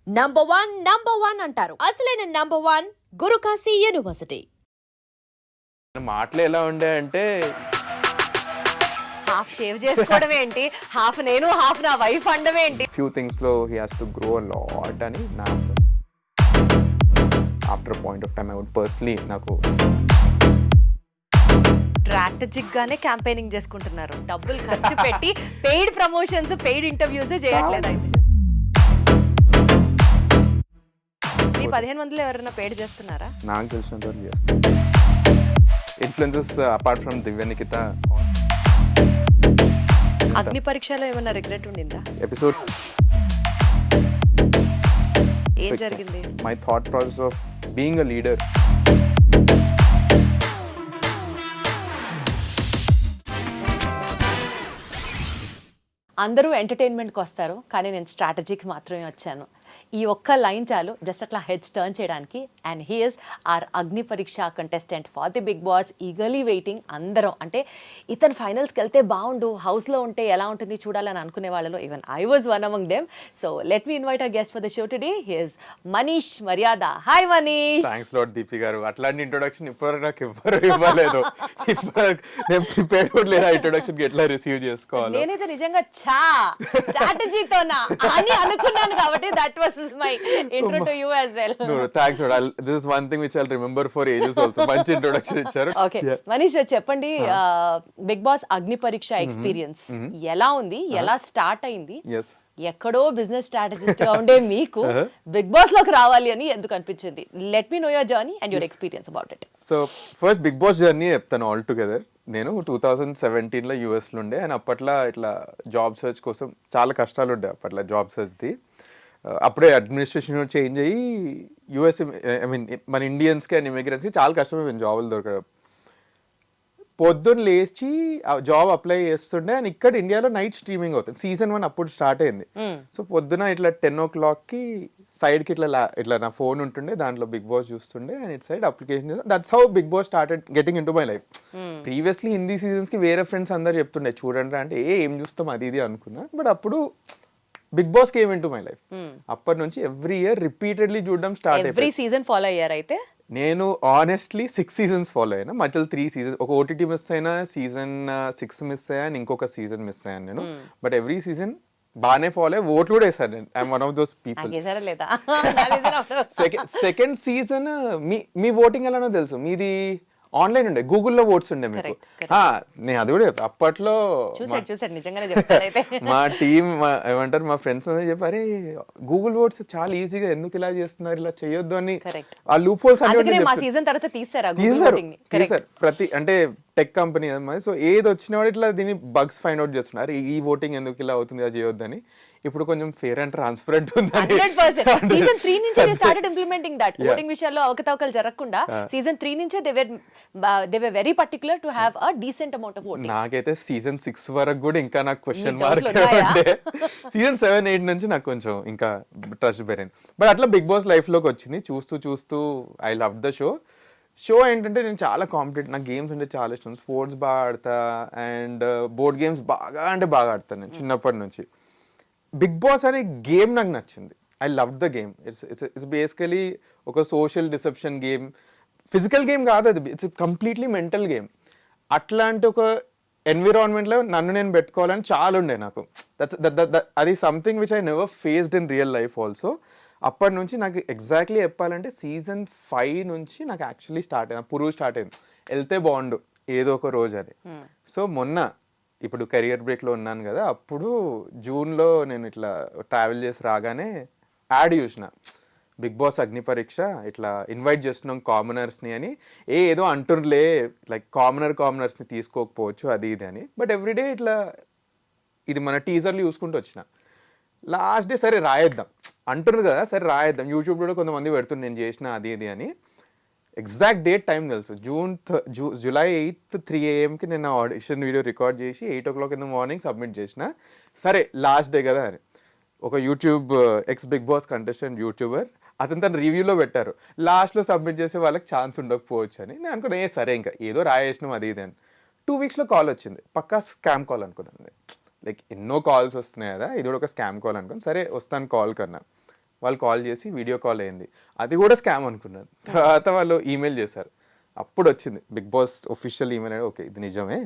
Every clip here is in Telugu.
నంబర్ వన్ అంటారు. అసలైన నంబర్ వన్ గురుకాశీ యూనివర్సిటీ. మాటలు ఎలా ఉండే అంటే హాఫ్ షేవ్ చేసుకోవడం ఏంటి, హాఫ్ నేను హాఫ్ నా వైఫ్ అండమే ఏంటి. ఫ్యూ థింగ్స్ లో he has to grow a lot అని నా after point of time I would personally నాకు స్ట్రాటజిక్ గానే క్యాంపెయినింగ్ చేసుకుంటున్నారు. డబ్బులు ఖర్చు పెట్టి పెయిడ్ ప్రమోషన్స్, పెయిడ్ ఇంటర్వ్యూస్ చేయట్లేదు. అయితే మీ 15 మందిలో ఎవరైనా పెయిడ్ చేస్తున్నారా? నాకు తెలిసినంత వరకు చేస్తాను. Influences apart from Divya Nikhita. అగ్ని పరీక్షలో ఏమైనా రిగ్రెట్ ఉండిందా? ఎపిసోడ్ ఏం జరిగింది? My thought process of being a leader. అందరూ ఎంటర్టైన్మెంట్కి వస్తారు, కానీ నేను స్ట్రాటజీకి మాత్రమే వచ్చాను. ఈ ఒక్క లైన్ చాలు జస్ట్ అట్లా హెడ్స్ టర్న్ చేయడానికి. And he is our Agni Pariksha contestant for the big Boss. Eagerly waiting. అందరం అంటే ఇతను ఫైనల్స్కి వెళ్తే బాగుండు, హౌస్లో ఉంటే ఎలా ఉంటుంది చూడాలని అనుకునే వాళ్ళలో even I was one among them. So let me invite our guest for the show today. He is Manish Maryada. Hi Manish. Thanks lot Deepti garu. అట్లాంటి ఇంట్రొడక్షన్ ఇప్పటివరకు నాకు ఎవ్వరు ఇవ్వలేదు. నేను ప్రిపేర్ కూడా లేదా ఇంట్రొడక్షన్ ఎట్లా రిసీవ్ చేసుకోవాలి. నేనైతే నిజంగా స్ట్రాటజీతోనా అని అనుకున్నాను, కాబట్టి that was my intro to you as well. No, thanks. This is one thing which I'll remember for ages also. మంచి ఇంట్రొడక్షన్ ఇచ్చారు. ఓకే మనీష్ చెప్పండి, బిగ్ బాస్ అగ్ని పరీక్ష ఎక్స్పీరియన్స్ ఎలా ఉంది, ఎలా స్టార్ట్ అయింది? Yes. ఎక్కడో బిజినెస్ స్ట్రాటజిస్ట్ గా ఉండే మీకు బిగ్ బాస్ లోకి రావాలి అని ఎందుకు అనిపించింది? Let me know your journey and your experience about it. So first Bigg Boss journey చెప్తాను ఆల్ టుగెదర్. నేను 2017లో యూఎస్లో ఉండే. అండ్ అప్పట్లో ఇట్లా జాబ్ సర్చ్ కోసం చాలా కష్టాలు ఉండే అప్పట్లో జాబ్ సర్చ్ది. అప్పుడే అడ్మినిస్ట్రేషన్ చేంజ్ అయ్యి యూఎస్ ఐ మీన్ మన ఇండియన్స్కి అండ్ ఇమిగ్రెంట్స్కి చాలా కష్టమైపోయింది జాబులు దొరకడం. పొద్దున్న లేచి జాబ్ అప్లై చేస్తుండే. అండ్ ఇక్కడ ఇండియాలో నైట్ స్ట్రీమింగ్ అవుతుంది. సీజన్ 1 అప్పుడు స్టార్ట్ అయింది. సో పొద్దున ఇట్లా 10 o'clockకి సైడ్కి ఇట్లా నా ఫోన్ ఉంటుండే, దాంట్లో బిగ్ బాస్ చూస్తుండే. And it side application that's how Bigg Boss started getting into my life. Previously Hindi సీజన్స్కి వేరే ఫ్రెండ్స్ అందరు చెప్తుండే చూడండి అంటే ఏం చూస్తాం అది ఇది అనుకున్నా. బట్ అప్పుడు Bigg Boss came into my life. అప్పటి నుంచి ఎవ్రీ ఇయర్ రిపీటెడ్లీ చూడడం స్టార్ట్ అయ్యింది. ఎవ్రీ సీజన్ ఫాలో అయ్యారు అయితే? నేను ఆనెస్ట్లీ 6 seasons ఫాలో అయినా. మధ్యలో 3 seasons, ఒక ఓటీటీ మిస్ అయినా, సీజన్ 6 మిస్ అయ్యాను, ఇంకొక సీజన్ మిస్ అయ్యాను నేను. బట్ ఎవ్రీ సీజన్ బాగానే ఫాలో అయ్యి ఓట్లు కూడా వేసాను నేను. I'm one of those people. Second season me voting ఎలానో తెలుసు, మీది ఆన్లైన్ ఉండే, గూగుల్లో ఓట్స్ ఉండే మీకు. నేను అది కూడా అప్పట్లో మా టీమ్ ఏమంటారు మా ఫ్రెండ్స్ అందరూ చెప్పారు, గూగుల్ ఓట్స్ చాలా ఈజీగా ఎందుకు ఇలా చేస్తున్నారు, ఇలా చేయొద్దు అని. ఆ లూప్ హోల్స్ తీసారు ప్రతి అంటే టెక్ కంపెనీ అన్నమాట. సో ఏది వచ్చిన వాడు ఇట్లా దీన్ని బగ్స్ ఫైండ్ అవుట్ చేస్తున్నారు, ఈ ఓటింగ్ ఎందుకు ఇలా అవుతుంది అది చేయొద్దని. ఇప్పుడు కొంచెం ఫేర్ అండ్ ట్రాన్స్పరెంట్ ఉంది. సీజన్ 3 నుంచి they started implementing that. Voting విషయాల్లో అవకతవకలు జరగకుండా సీజన్ 3 నుంచే they were very particular to have a decent amount of voting. నాకైతే సీజన్ 6 వరకు కూడా ఇంకా నాకు క్వశ్చన్ మార్క్ ఉండే. సీజన్ 7, 8 నుంచి నాకు కొంచెం ఇంకా ట్రస్ట్ పెరిగింది. బట్ అట్లా బిగ్ బాస్ లైఫ్ లోకి వచ్చింది. చూస్తూ ఐ లవ్ ద షో ఏంటంటే నేను చాలా కాంపిటేటివ్, నాకు గేమ్స్ అంటే చాలా ఇష్టం. స్పోర్ట్స్ బాగా ఆడతా అండ్ బోర్డ్ గేమ్స్ బాగా ఆడతాను నేను చిన్నప్పటి నుంచి. బిగ్ బాస్ అనే గేమ్ నాకు నచ్చింది. I love the game. It's basically ఒక social deception game. Physical game కాదు అది, ఇట్స్ కంప్లీట్లీ మెంటల్ గేమ్. అట్లాంటి ఒక ఎన్విరాన్మెంట్లో నన్ను నేను పెట్టుకోవాలని చాలా ఉండే నాకు. అది something which I never faced in real life also. అప్పటి నుంచి నాకు ఎగ్జాక్ట్లీ చెప్పాలంటే సీజన్ 5 నుంచి నాకు యాక్చువల్లీ స్టార్ట్ అయింది వెళ్తే బాగుండు ఏదో ఒక రోజు అని. సో మొన్న ఇప్పుడు కెరియర్ బ్రేక్లో ఉన్నాను కదా, అప్పుడు జూన్లో నేను ఇట్లా ట్రావెల్ చేసి రాగానే యాడ్ చూసిన, బిగ్ బాస్ అగ్ని పరీక్ష ఇట్లా ఇన్వైట్ చేస్తున్నాం కామనర్స్ని అని. ఏదో అంటుర్లే లైక్ కామనర్స్ని తీసుకోకపోవచ్చు అది ఇది అని. బట్ ఎవ్రీడే ఇట్లా ఇది మన టీజర్లు చూసుకుంటూ వచ్చిన. లాస్ట్ డే సరే రాయేద్దాం అంటున్నారు కదా, సరే రాయేద్దాం. యూట్యూబ్లో కూడా కొంతమంది పెడుతుంది నేను చేసిన అది ఇది అని. ఎగ్జాక్ట్ డేట్ టైం తెలుసు, జూలై 8th 3 AM నేను ఆడిషన్ వీడియో రికార్డ్ చేసి 8 o'clock in the morning submit చేసిన. సరే లాస్ట్ డే కదా అని ఒక YouTube ex big boss contestant YouTuber అతను తన రివ్యూలో పెట్టారు, లాస్ట్లో సబ్మిట్ చేసే వాళ్ళకి ఛాన్స్ ఉండకపోవచ్చు అని. నేను అనుకున్నా సరే ఇంకా ఏదో రాయేసినాం అది ఇది అని. 2 weeksలో కాల్ వచ్చింది, పక్కా స్కామ్ కాల్ అనుకున్నాను. లైక్ ఎన్నో కాల్స్ వస్తున్నాయి కదా, ఇది కూడా ఒక స్కామ్ కాల్ అనుకోని సరే వస్తాను కాల్ కన్నా. వాళ్ళు కాల్ చేసి వీడియో కాల్ అయింది, అది కూడా స్కామ్ అనుకున్నాను. తర్వాత వాళ్ళు ఈమెయిల్ చేశారు, అప్పుడు వచ్చింది బిగ్ బాస్ ఒఫిషియల్ ఈమెయిల్ అనేది, ఓకే ఇది నిజమే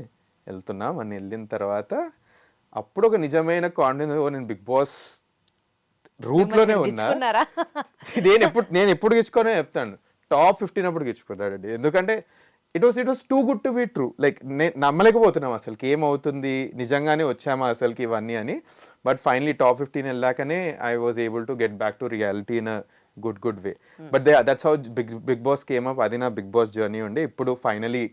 వెళ్తున్నాం అని. వెళ్ళిన తర్వాత అప్పుడు ఒక నిజమైన కాన్ఫిడెన్స్, నేను బిగ్ బాస్ రూట్లోనే ఉన్నా. నేను ఎప్పుడు గెలుచుకోనే చెప్తాను, టాప్ 15 అప్పుడు గెలుచుకున్నాడండి. ఎందుకంటే it was too good to be true. Like నేను నమ్మలేకపోతున్నాం అసలుకి ఏమవుతుంది, నిజంగానే వచ్చామా అసలుకి ఇవన్నీ అని. బట్ ఫైనలీ టాప్ 15 వెళ్ళాకనే I was able to get back to reality in a good way. But that's how Bigg Boss came up. అది నా బిగ్ బాస్ జర్నీ ఉండే. ఇప్పుడు finally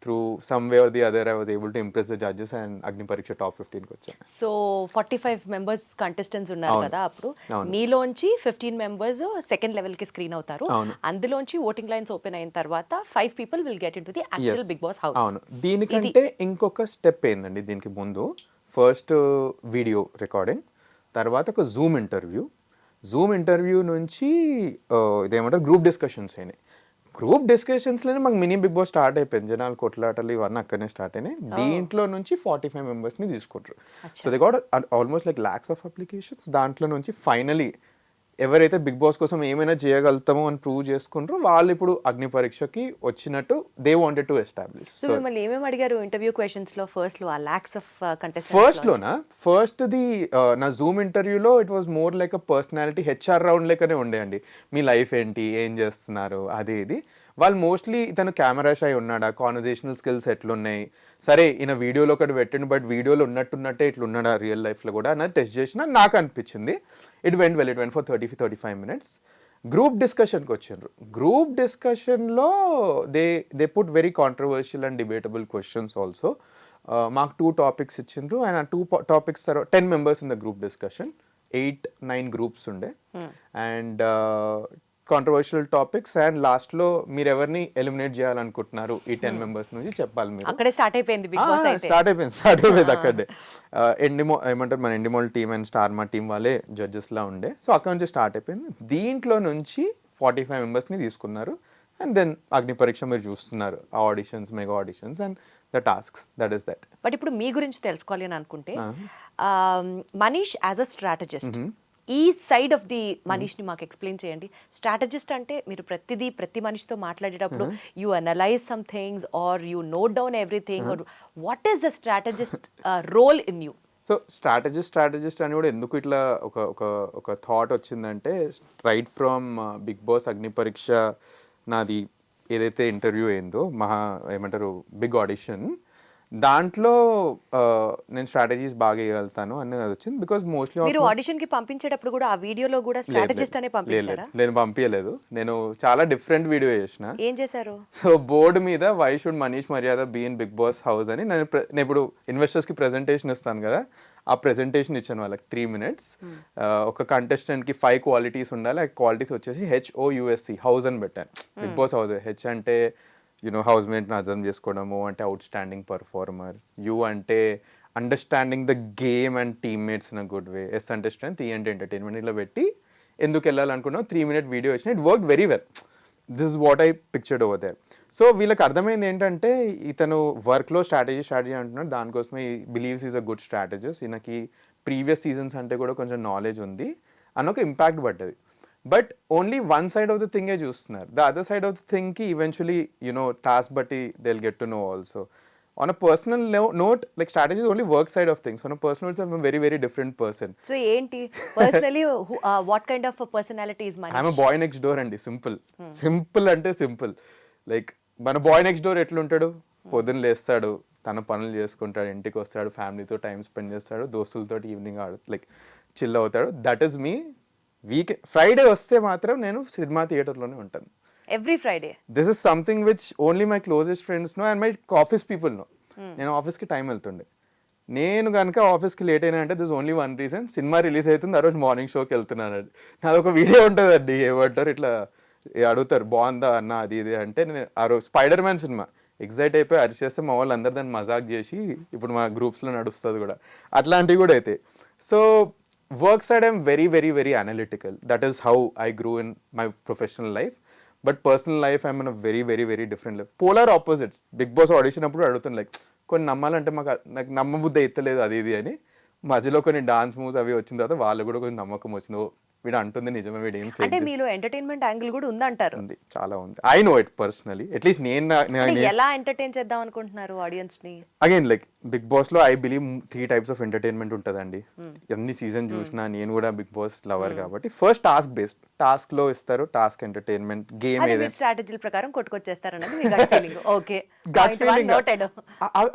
through some way or the other I was able to impress the judges and Agnipariksha top 15కి వచ్చాను. సో 45 మెంబర్స్ కంటెస్టెంట్స్ ఉన్నారు కదా అప్పుడు, మీలోంచి 15 మెంబర్స్ సెకండ్ లెవెల్ కి స్క్రీన్ అవుతారు. అందులోంచి ఓటింగ్ లైన్స్ ఓపెన్ అయిన తర్వాత 5 people will get into the actual Bigg boss house. అవును, దీనికంటే ఇంకొక స్టెప్ ఏందండి దీనికి ముందు. ఫస్ట్ వీడియో రికార్డింగ్, తర్వాత ఒక జూమ్ ఇంటర్వ్యూ నుంచి ఇదేమంటారు గ్రూప్ డిస్కషన్స్ అయినాయి. గ్రూప్ డిస్కషన్స్లోనే మాకు మినీ బిగ్ బాస్ స్టార్ట్ అయిపోయింది. జనాలు కొట్లాటలు ఇవన్నీ అక్కడనే స్టార్ట్ అయినాయి. దీంట్లో నుంచి 45 మెంబర్స్ని తీసుకుంటారు. So they got almost like lakhs of applications. దాంట్లో నుంచి ఫైనలీ ఎవరైతే బిగ్ బాస్ కోసం ఏమైనా చేయగలుగుతామో అని ప్రూవ్ చేసుకుంటారో వాళ్ళు ఇప్పుడు అగ్ని పరీక్షకి వచ్చినట్టు they wanted to establish. So మిమ్మల్ని ఏమేమి అడిగారు ఇంటర్వ్యూ క్వశ్చన్స్ లో ఫస్ట్ లో ఆ లాక్స్ ఆఫ్ కంటెస్టెంట్స్? ఫస్ట్ది నా జూమ్ ఇంటర్వ్యూలో it was more like a personality HR round లెక్కనే ఉండేయండి. మీ లైఫ్ ఏంటి, ఏం చేస్తున్నారు, అది ఇది. వాళ్ళు మోస్ట్లీ ఇతను కెమెరా షై ఉన్నాడా, కాన్వర్జేషనల్ స్కిల్స్ ఎట్లున్నాయి, సరే ఈయన వీడియోలో ఒకటి పెట్టండి బట్ వీడియోలో ఉన్నట్టున్నట్టే ఇట్లున్నాడా రియల్ లైఫ్లో కూడా అన్నది టెస్ట్ చేసిన నాకు అనిపించింది. It went for 35 minutes. Group డిస్కషన్కి వచ్చిండ్రు. గ్రూప్ డిస్కషన్లో they put very controversial and debatable questions also. మాకు 2 టాపిక్స్ ఇచ్చిండ్రు అండ్ ఆ 2 topics 10 members in the group discussion, 8-9 groups ఉండే అండ్ కాంట్రవర్షియల్ టాపిక్స్. అండ్ లాస్ట్లో మీరు ఎవరిని ఎలిమినేట్ చేయాలనుకుంటున్నారు ఈ 10 మెంబర్స్ నుంచి చెప్పాలి మీరు. అక్కడే స్టార్ట్ అయిపోయింది బిగ్ బాస్. స్టార్ట్ అయిపోయింది అక్కడే. ఏమంటారు మన ఎండిమోల్ టీమ్ అండ్ స్టార్మా టీమ్ వాళ్ళే జడ్జెస్లా ఉండే. సో అక్కడ నుంచి స్టార్ట్ అయిపోయింది. దీంట్లో నుంచి 45 మెంబర్స్ని తీసుకున్నారు అండ్ దెన్ అగ్ని పరీక్ష మీరు చూస్తున్నారు, auditions, mega auditions and the tasks, that is that. But ఇప్పుడు మీ గురించి తెలుసుకోవాలి అని అనుకుంటే, మనీష్ యాజ్ అ స్ట్రాటజిస్ట్, ఈ సైడ్ ఆఫ్ ది మనీష్ని మాకు ఎక్స్ప్లెయిన్ చేయండి. స్ట్రాటజిస్ట్ అంటే మీరు ప్రతి మనిషితో మాట్లాడేటప్పుడు you analyse some things or you note down everything, or what is the strategist role in you? So strategist అని కూడా ఎందుకు ఇట్లా ఒక థాట్ వచ్చిందంటే, రైట్ ఫ్రమ్ బిగ్ బాస్ అగ్ని పరీక్ష నాది ఏదైతే ఇంటర్వ్యూ అయిందో ఏమంటారు బిగ్ ఆడిషన్, దాంట్లో నేను స్ట్రాటజీస్ బాగా వేయగలుగుతాను అని వచ్చింది. బికాస్ మోస్ట్లీ మీరు ఆడిషన్ కి పంపించేటప్పుడు కూడా ఆ వీడియోలో కూడా స్ట్రాటజిస్ట్ అనే పంపించారా? నేను పంపించలేదు, నేను చాలా డిఫరెంట్ వీడియో చేసిన. ఏం చేశారు? సో బోర్డు మీద why should Manish Maryada be in Bigg boss house అని నేను ఇప్పుడు ఇన్వెస్టర్స్కి ప్రెజెంటేషన్ ఇస్తాను కదా, ఆ ప్రెజెంటేషన్ ఇచ్చాను వాళ్ళకి 3 minutes. ఒక కంటెస్టెంట్కి 5 క్వాలిటీస్ ఉండాలి. ఆ క్వాలిటీస్ వచ్చేసి HOUSE హౌస్ అని పెట్టాను. Bigg boss house. హెచ్ అంటే హౌస్ మేట్ని అర్థం చేసుకోవడము, అంటే అవుట్ స్టాండింగ్ పర్ఫార్మర్. యూ అంటే understanding the game and teammates in a good way. S అంటే స్ట్రెంత్, ఈ అంటే ఎంటర్టైన్మెంట్. ఇలా పెట్టి ఎందుకు వెళ్ళాలనుకున్నాం 3 minute వీడియో వచ్చిన. It work very well. This is what I pictured over there. So వీళ్ళకి అర్థమైంది ఏంటంటే ఇతను వర్క్లో స్ట్రాటజీ అంటున్నాడు, దానికోసమే believes is a good strategist, ఈయనకి ప్రీవియస్ సీజన్స్ అంటే కూడా కొంచెం నాలెడ్జ్ ఉంది అని ఒక ఇంపాక్ట్ పడ్డది. But only one side of the థింగే చూస్తున్నారు. The other side of the థింగ్కి ఈవెన్చువలీ టాస్క్ బట్టి they will get to know also. On a personal note, like strategy is only work side of things. On a personal note, I'm a very, very different person. So, enti personally, what kind of a personality is Manish? I'm a boy next door andi. Simple ante simple. Like, మన బాయ్ నెక్స్ట్ డోర్ ఎట్లుంటాడు, పొద్దున్న లేస్తాడు, తన పనులు చేసుకుంటాడు, ఇంటికి వస్తాడు, ఫ్యామిలీతో టైం స్పెండ్ చేస్తాడు, దోస్తులతో ఈవినింగ్ లైక్ చిల్ అవుతాడు. That is me. ఫ్రైడే వస్తే మాత్రం నేను సినిమా థియేటర్లోనే ఉంటాను. Every Friday. This is something which only my closest friends know and my office people know. నేను ఆఫీస్కి టైం వెళ్తుండే. నేను కనుక ఆఫీస్కి లేట్ అయినా అంటే this only one reason, cinema release అవుతుంది ఆ రోజు మార్నింగ్ షోకి వెళ్తున్నాను. నాది ఒక వీడియో ఉంటుందండి, ఏమంటారు ఇట్లా అడుగుతారు బాగుందా అన్న అది ఇది అంటే, నేను ఆ రోజు స్పైడర్ మ్యాన్ సినిమా ఎగ్జైట్ అయిపోయి అరిచేస్తే మా వాళ్ళు అందరు దాన్ని మజాక్ చేసి ఇప్పుడు మా గ్రూప్స్లో నడుస్తుంది కూడా, అట్లాంటివి కూడా అయితే. So work side I'm very very very analytical. That is how I grew in my professional life. But personal life I'm in a very very very different life. Polar opposites. Bigg Boss audition అప్పుడు అడుగుతాను లైక్ కొన్ని నమ్మాలంటే నాకు నమ్మబుద్ధి ఎత్తలేదు అది ఇది అని. మధ్యలో కొన్ని డాన్స్ మూవ్స్ అవి వచ్చిన తర్వాత వాళ్ళు కూడా కొంచెం నమ్మకం వచ్చింది, వీడు అంటుంది నిజమే, వీడు ఏం అంటే ఫేక్ మీలో ఎంటర్టైన్మెంట్ యాంగిల్ కూడా ఉందంటారు. ఉంది, చాలా ఉంది. I know it personally, at least అంటే ఎలా ఎంటర్టైన్ చేద్దాం అనుకుంటున్నారు ఆడియన్స్ ని? అగైన్ లైక్ బిగ్ బాస్ లో I believe 3 types of entertainment ఉంటుందండి. ఎన్ని సీజన్ చూసినా నేను కూడా బిగ్ బాస్ లవర్ కాబట్టి ఫస్ట్ టాస్క్ బేస్డ్, టాస్క్ లో ఇస్తారు, టాస్క్ ఎంటర్టైన్మెంట్ గేమ్ అదే ఏదైనా మీరు స్ట్రాటజీల ప్రకారం కొట్టుకొచ్చేస్తారన్నది మీ gut feeling. Okay, gut feeling.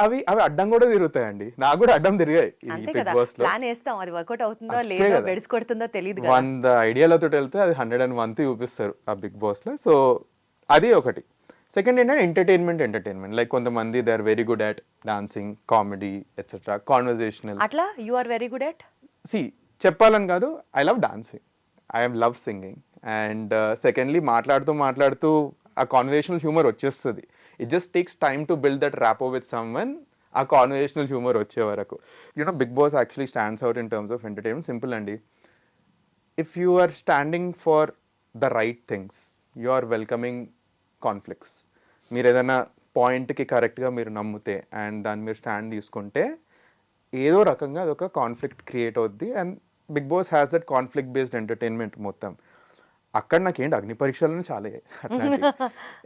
అవి అడ్డం కూడా తిరుగుతాయండి, నాకు కూడా అడ్డం తిరిగాయి ఈ అంతే బిగ్ కదా, బాస్ లో. ప్లాన్ వేస్తాం, అది వర్కౌట్ అవుతుందో అంతే లేదో కదా. బెడిసి కొడుతుందో తెలియదు కదా. 100 ఐడియాలతో వెళ్తే అది 101 చూపిస్తారు ఆ బిగ్ బాస్ లో. సో అది ఒకటి. సెకండ్ ఏంటంటే ఎంటర్టైన్మెంట్ లైక్ కొంతమంది they are very good at dancing, comedy etcetera, conversational. అట్లా you are very good at? చెప్పాలని కాదు, I love dancing, I love singing. And secondly మాట్లాడుతూ ఆ కాన్వర్జేషనల్ హ్యూమర్ వచ్చేస్తుంది. It just takes time to build that rapport with someone. ఆ కాన్వర్జేషనల్ హ్యూమర్ వచ్చే వరకు Bigg Boss actually stands out in terms of entertainment. Simple అండి, if you are standing for the right things, you are welcoming conflicts. మీరు ఏదైనా పాయింట్కి కరెక్ట్గా మీరు నమ్మితే అండ్ దాన్ని మీరు స్టాండ్ తీసుకుంటే ఏదో రకంగా అదొక కాన్ఫ్లిక్ట్ క్రియేట్ అవుద్ది. And big Boss has that conflict based entertainment మొత్తం. అక్కడ నాకేంటి అగ్నిపరీక్షలను చాలా అట్లాంటి.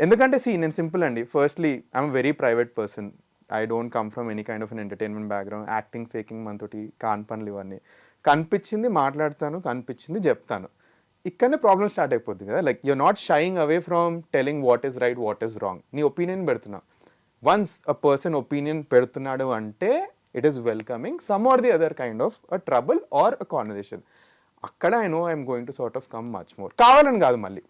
ఎందుకంటే నేను సింపుల్ అండి, firstly I'm very private person. I don't come from any kind of an entertainment background. Acting, faking మనతోటి కాని పనులు ఇవన్నీ. కనిపించింది మాట్లాడతాను, కనిపించింది చెప్తాను. ఇక్కడనే ప్రాబ్లమ్ స్టార్ట్ అయిపోద్ది కదా. Like you're not shying away from telling what is right, what is wrong. నీ ఒపీనియన్ పెడుతున్నావు. వన్స్ అ పర్సన్ ఒపీనియన్ పెడుతున్నాడు అంటే it is welcoming some or the other kind of a trouble or a conversation. అక్కడ I know I'm going to sort of come much more. కావాలని కాదు, మళ్ళీ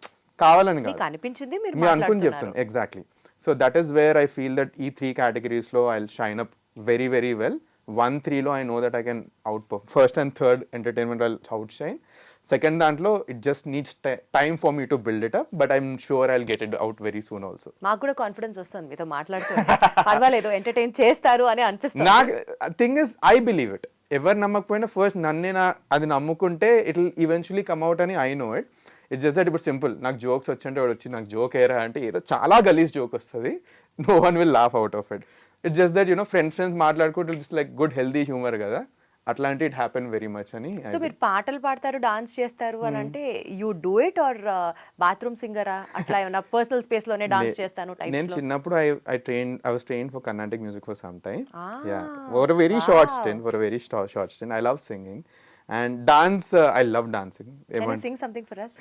కావాలని కాదు, అనిపించింది మీరు అనుకుని చెప్తాను. Exactly. So that is where I feel that ఈ 3 categories I will shine up very very well. 1, 3లో I know that I can outperform. First and third entertainment I will outshine. Second దాంట్లో it just needs time for me to build it up, but I'm sure I will get it out very soon also. మాకు కూడా కాన్ఫిడెన్స్ వస్తుంది మీతో మాట్లాడుతుంటే. పర్వాలేదు, ఎంటర్టైన్ చేస్తారు అని అనిపిస్తుంది. నాకు thing is I believe it. ఎవరు నమ్మకపోయినా ఫస్ట్ నన్నే అది నమ్ముకుంటే it will eventually come out అని I know it. It's just that ఇప్పుడు సింపుల్, నాకు జోక్స్ వచ్చంటే వాడు వచ్చి నాకు జోక్ ఏరా అంటే ఏదో చాలా గలీజ్ జోక్ వస్తుంది, no one will laugh out of it. It's just that friends మాట్లాడుకుంటే it's like good healthy humour కదా, అట్లాంటి ఇట్ హ్యాపెన్ వెరీ మచ్ అని. సో మీరు పాటలు పాడతారు, డాన్స్ చేస్తారు అని అంటే you do it or bathroom సింగరా? అట్లా ఏమన్నా పర్సనల్ స్పేస్ లోనే డాన్స్ చేస్తాను నేను చిన్నప్పుడు I was trained for Carnatic music for some time. Yeah, for a very short stint. I love singing and dance. I love dancing. Can you sing something for us?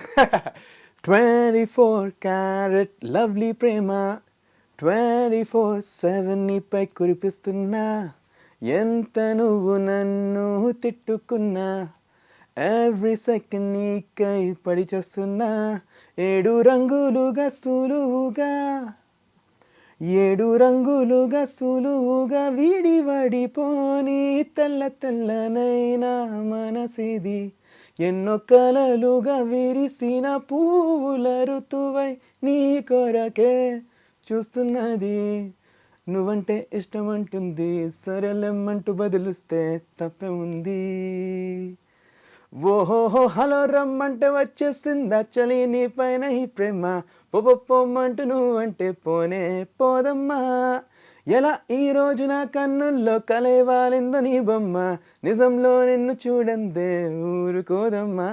24 karat lovely prema, 24/7 నీపై కురిపిస్తున్నా, ఎంత నువ్వు నన్ను తిట్టుకున్నా, ఎవ్రీ సెకండ్ నీకై పడి చేస్తున్నా, 7 రంగులుగా సులువుగా, 7 రంగులుగా సులువుగా వీడి వడిపోని తెల్ల తెల్లనైనా మనసిది, ఎన్నో కలలుగా విరిసిన పువ్వుల ఋతువై నీ కొరకే చూస్తున్నది, నువ్వంటే ఇష్టం అంటుంది, సరేలేమంటూ బదిలిస్తే తప్పే ఉంది, ఓహోహో హలో రమ్మంటే వచ్చేసిందా చలి నీ పైన ఈ ప్రేమ, పొమ్మంటూ నువ్వంటే పోనే పోదమ్మా, ఎలా ఈ రోజు నా కన్నుల్లో కలేవాలిందో నీ బొమ్మ, నిజంలో నిన్ను చూడందే ఊరుకోదమ్మా.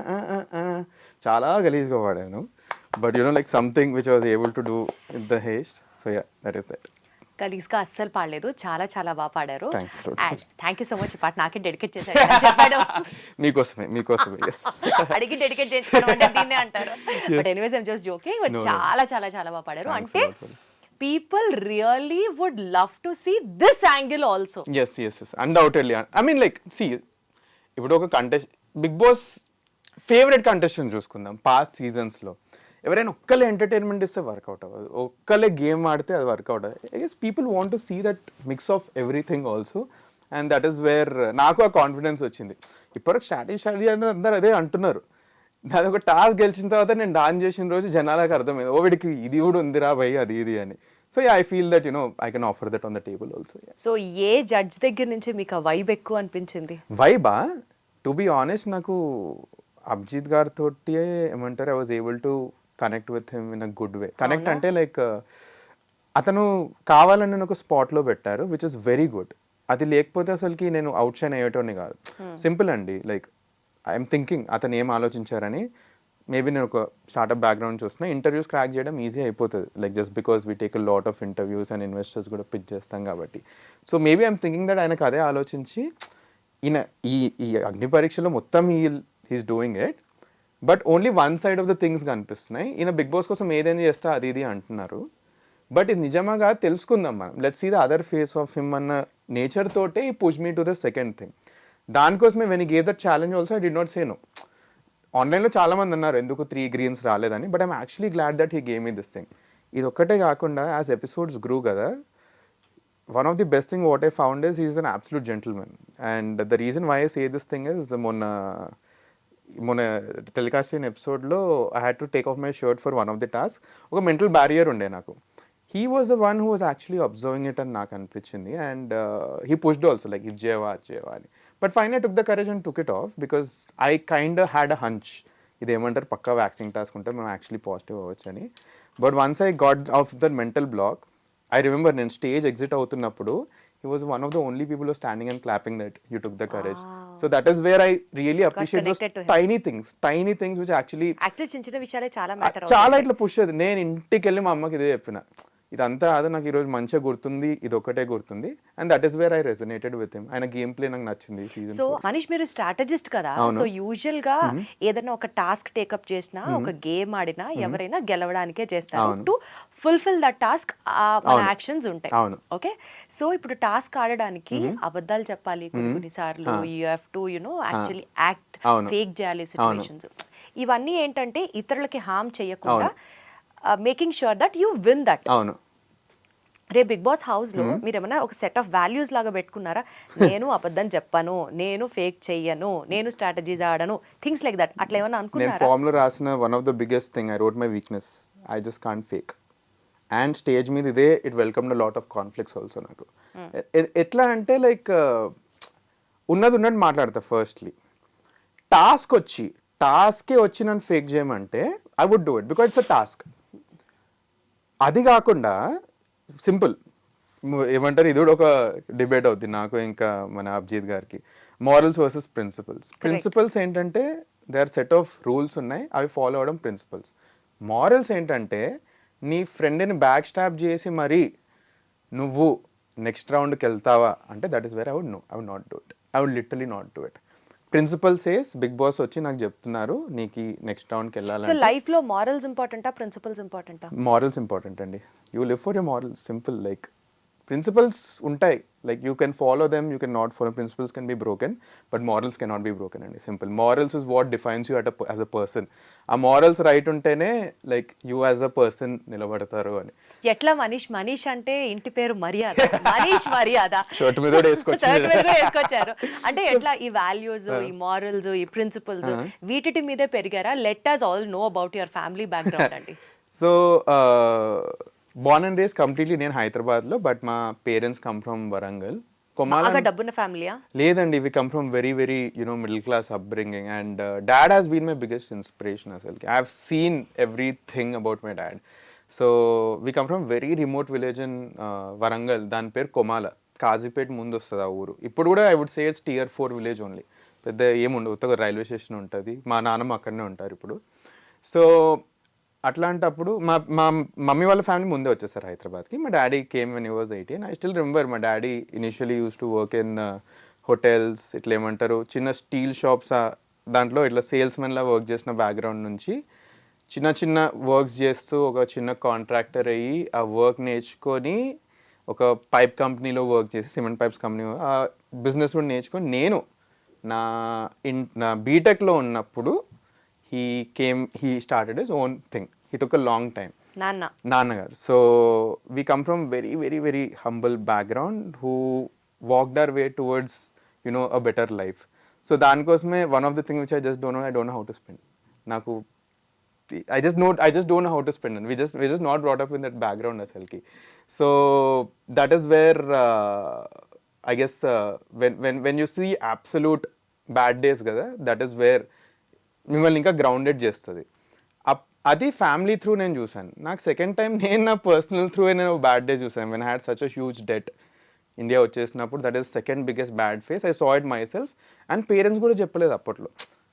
చాలా గలీజ్గా వాడాను, but like something which I was able to do with the haste. So yeah, that is that. గలీజ్గా అస్సలు పాడలేదు, చాలా చాలా బాగా పాడారు. Thank you so much. ఈ పాట నాకే డెడికేట్ చేశారు. మీకోసమే అడిగి డెడికేట్ చేయించుకోవడం అంటే దీన్నే అంటారు. But anyways I'm just joking. But చాలా చాలా చాలా బాగా పాడారు. అంటే people really would love to see this angle also. yes undoubtedly. I mean like see, ఇప్పుడు ఒక బిగ్ బాస్ ఫేవరెట్ కంటెస్టెంట్ చూసుకుందాం పాస్ట్ సీజన్స్లో, ఎవరైనా ఒక్కలే ఎంటర్టైన్మెంట్ ఇస్తే వర్కౌట్ అవ్వదు, ఒక్కలే గేమ్ ఆడితే అది వర్కౌట్ అవ్వదు. I guess people want to see that mix of everything also, and that is where నాకు ఆ కాన్ఫిడెన్స్ వచ్చింది. ఇప్పటికి స్ట్రాటజీ అనేది అందరూ అదే అంటున్నారు. నాది ఒక టాస్క్ గెలిచిన తర్వాత నేను డాన్స్ చేసిన రోజు జనాలకు అర్థమైంది, ఓ వీడికి ఇది కూడా ఉందిరా భయ్ అది ఇది అని. So I feel that I can offer that on the table also. So A judge దగ్గర నుంచి మీకు ఆ వైబ్ ఎక్కువ అనిపించింది? వైబా, టు బి ఆనెస్ట్ నాకు అభిజిత్ గారితో ఏమంటారు, I was able to connect with him in a good way. Connect అంటే లైక్ అతను కావాలని ఒక స్పాట్లో పెట్టారు విచ్ ఇస్ వెరీ గుడ్. అది లేకపోతే అసలుకి నేను అవుట్ షైన్ అయ్యేటోని కాదు. సింపుల్ అండి, లైక్ ఐఎమ్ థింకింగ్ అతను ఏం ఆలోచించారని. మేబీ నేను ఒక స్టార్ట్అప్ బ్యాక్గ్రౌండ్ చూస్తున్నా, ఇంటర్వ్యూస్ క్రాక్ చేయడం ఈజీ అయిపోతుంది, like just because we take a lot of interviews and investors కూడా పిచ్ చేస్తాం కాబట్టి. So maybe I'm thinking that ఆయనకు అదే ఆలోచించి ఈయన ఈ అగ్ని పరీక్షలో మొత్తం he's doing it, but only one side of the things కనిపిస్తున్నాయి. ఈయన బిగ్ బాస్ కోసం ఏదైనా చేస్తా అది ఇది అంటున్నారు, బట్ ఇది నిజమాగా తెలుసుకుందాం మనం. Let's see the other face of him అన్న నేచర్ తోటే he push me to the second thing. దానికోసమే when he gave that challenge also I did not say no. ఆన్లైన్లో చాలామంది అన్నారు ఎందుకు 3 greens రాలేదని, but I'm actually glad that he gave me this thing. ఇది ఒక్కటే కాకుండా యాజ్ ఎపిసోడ్స్ గ్రూ కదా, one of the best thing what I found is he's an absolute gentleman. And the reason why I say this thing is మొన్న టెలికాస్ట్ అయిన ఎపిసోడ్లో I had to take off my shirt for one of the task. ఒక మెంటల్ బ్యారియర్ ఉండే నాకు. He was the one who was actually observing it అని నాకు అనిపించింది. And he pushed also like ఇది చేయవా అని. But fine I took the courage and took it off because I kind had a hunch, ఇదేమంటారు పక్కా వ్యాక్సింగ్ టాస్క్ ఉంటే మనం యాక్చువల్లీ పాజిటివ్ అవ్వచ్చు అని. But once I got of the mental block, I remember నేను స్టేజ్ ఎగ్జిట్ అవుతున్నప్పుడు he was one of the only people who was standing and clapping that you took the courage. So that is where I really appreciate those tiny things which actually చిన్న చిన్న విషయాలే చాలా మ్యాటర్ చాలా ఇట్లా పుష్ అవుతుంది. నేను ఇంటికి వెళ్ళి మా అమ్మకి ఇదే చెప్పిన, ఇదంతా అదే నాకు ఈరోజు మంచిగా గుర్తుంది, ఇది ఒకటే గుర్తుంది. And that is where I resonated with him. ఆయన గేమ్ ప్లే నాకు నచ్చింది సీజన్. సో మనీష్ మీరు స్ట్రాటజిస్ట్ కదా, సో యూజువల్ గా ఏదైనా ఒక టాస్క్ టేకప్ చేసినా ఒక గేమ్ ఆడినా ఎవరైనా గెలవడానికే చేస్తారు, టు ఫుల్ఫిల్ దట్ టాస్క్ మన యాక్షన్స్ ఉంటాయి. ఓకే, సో ఇప్పుడు టాస్క్ ఆడడానికి అబద్ధాలు చెప్పాలి కొన్నిసార్లు, you have to actually act, fake చేయాలి సిచ్యువేషన్స్. ఇవన్నీ ఏంటంటే ఇతరులకి హార్మ్ చేయకుండా making sure that you win that. అవును. రే బిగ్ బాస్ హౌస్ లో మీరు ఏమైనా ఒక సెట్ ఆఫ్ వాల్యూస్ లాగా పెట్టుకున్నారా? నేను అబద్ధం చెప్పను, నేను ఫేక్ చెయ్యను, నేను స్ట్రాటజీస్ ఆడను, థింగ్స్ లైక్ దట్, అట్లా ఏమైనా అనుకున్నారా? నేను ఫామ్ లో రాసిన one of the biggest thing I wrote my weakness, I just can't fake. And stage మీద ఇదే it welcome the lot of conflicts also నాకు. ఎట్లా అంటే లైక్ ఉన్నది ఉన్నట్టు మాట్లాడతా. ఫస్ట్లీ టాస్కే వచ్చి నన్ను ఫేక్ చేయమంటే I would do it because it's a task. అది కాకుండా సింపుల్ ఏమంటారు, ఇది కూడా ఒక డిబేట్ అవుతుంది నాకు ఇంకా మన అభిజిత్ గారికి. మారల్స్ వర్సెస్ ప్రిన్సిపల్స్ ఏంటంటే they are set of rules ఉన్నాయి, అవి ఫాలో అవడం ప్రిన్సిపల్స్. మారల్స్ ఏంటంటే నీ ఫ్రెండ్ని బ్యాక్ స్టాప్ చేసి మరీ నువ్వు నెక్స్ట్ రౌండ్కి వెళ్తావా అంటే that is where I would not do it. I would literally not do it. Principle says big boss వచ్చి నాకు చెప్తున్నారు నీకు నెక్స్ట్ రౌండ్కి వెళ్ళాలి. సో లైఫ్ లో మారల్స్ ఇంపార్టెంటా, ప్రిన్సిపల్స్ ఇంపార్టెంటా? మారల్స్ ఇంపార్టెంట్ అండి. You live for your morals, simple. Like principles ఉంటాయి, like you can follow them, you can not follow. Principles can be broken but morals can not be broken అండి, simple. Morals is what defines you as a person. ఆ మారల్స్ రైట్ ఉంటేనే like you as a person నిలబడతారు అని. ఎట్లా మనీష్ అంటే ఇంటి పేరు మర్యాద, మనీష్ మర్యాద షర్ట్ మీద కూడా వేసుకొచ్చారు అంటే ఎట్లా ఈ వాల్యూస్, ఈ మారల్స్, ఈ ప్రిన్సిపల్స్ వీటి మీదే పెరిగారా? Let us all know about your family background అండి. So born and raised completely నేను హైదరాబాద్లో, బట్ మా పేరెంట్స్ కమ్ ఫ్రమ్ వరంగల్. డబ్బున్న ఫ్యామిలీయా? లేదండి, we come from very very middle class upbringing. And dad has been my biggest inspiration అసలుకి. I have seen everything about my dad. So we come from very remote village in Warangal, దాని పేరు కొమాల, కాజీపేట ముందు వస్తుంది ఆ ఊరు. ఇప్పుడు కూడా I would say it's Tier 4 village only, పెద్ద ఏముండదు, ఒక రైల్వే స్టేషన్ ఉంటుంది. మా నాన్నమ్మ అక్కడనే ఉంటారు ఇప్పుడు. సో అట్లాంటప్పుడు మా మమ్మీ వాళ్ళ ఫ్యామిలీ ముందే వచ్చేసారు హైదరాబాద్కి. మా daddy came when he was 18. I still remember మా daddy initially use to work in hotels, ఇట్లా ఏమంటారు చిన్న స్టీల్ షాప్స్, దాంట్లో ఇట్లా సేల్స్మెన్లా వర్క్ చేసిన బ్యాక్గ్రౌండ్ నుంచి చిన్న వర్క్స్ చేస్తూ ఒక చిన్న కాంట్రాక్టర్ అయ్యి ఆ వర్క్ నేర్చుకొని ఒక పైప్ కంపెనీలో వర్క్ చేసి, సిమెంట్ పైప్స్ కంపెనీ, ఆ బిజినెస్ కూడా నేర్చుకొని నేను నా బీటెక్లో ఉన్నప్పుడు he started his own thing. He took a long time. నాన్నగారు. So we come from very very very humble background who walked our way towards a better life. So దానికోసమే one of the things which I just don't know, I don't know how to spend. నాకు I just don't know how to spend, and we're just not brought up in that background asalki. So that is where I guess when you see absolute bad days కదా, that is where మిమ్మల్ని ఇంకా గ్రౌండెడ్ చేస్తుంది. అది ఫ్యామిలీ త్రూ నేను చూసాను. నాకు సెకండ్ టైం నేను నా పర్సనల్ త్రూ నేను బ్యాడ్ డే చూసాను. When I had such a huge debt India వచ్చేసినప్పుడు, that is second biggest bad phase. I saw it myself. And parents కూడా చెప్పలేదు అప్పట్లో.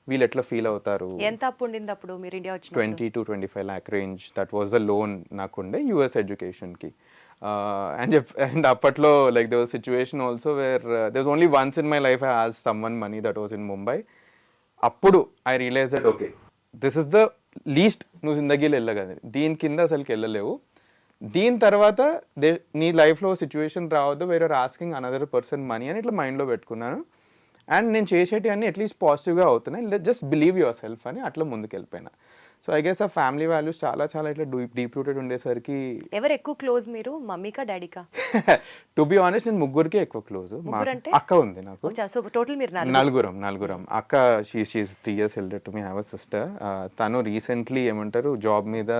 వీళ్ళు ఎట్లా ఫీల్ అవుతారు. ఎంత అప్పు ఉండింది అప్పుడు మీరు ఇండియా వచ్చిన 20 to 25 lakh range that was the loan నాకుండే యూఎస్ ఎడ్యుకేషన్కి. అండ్ అప్పట్లో like they was situation also where they was only once in my life I ask someone money that was in Mumbai. అప్పుడు I realise that okay this is the least నువ్వు జిందగీలో వెళ్ళగలి, దీని కింద అసలుకి వెళ్ళలేవు. దీని తర్వాత నీ లైఫ్లో సిచ్యువేషన్ రావద్దు వేరే ఆస్కింగ్ అనదర్ పర్సన్ మనీ అని ఇట్లా మైండ్లో పెట్టుకున్నాను. అండ్ నేను చేసేటి అన్నీ అట్లీస్ట్ పాజిటివ్గా అవుతున్నాయి, జస్ట్ బిలీవ్ యువర్ సెల్ఫ్ అని అట్లా ముందుకు వెళ్ళిపోయినా. సో ఐ గెస్ ఆ ఫ్యామిలీ వాల్యూస్ చాలా చాలా ఇట్లా డీప్ రూటెడ్ ఉండేసరికి. ఎవరు ఎక్కువ క్లోజ్ మీరు, మమ్మీకా డాడీకా? టు బి ఆనెస్ట్ నేను ముగ్గురికి ఎక్కువ క్లోజ్. అక్క ఉంది నాకు. సో టోటల్ మీరు నలుగురం. అక్క she is 3 years elder to me. I have a sister. తను రీసెంట్లీ ఏమంటారు జాబ్ మీద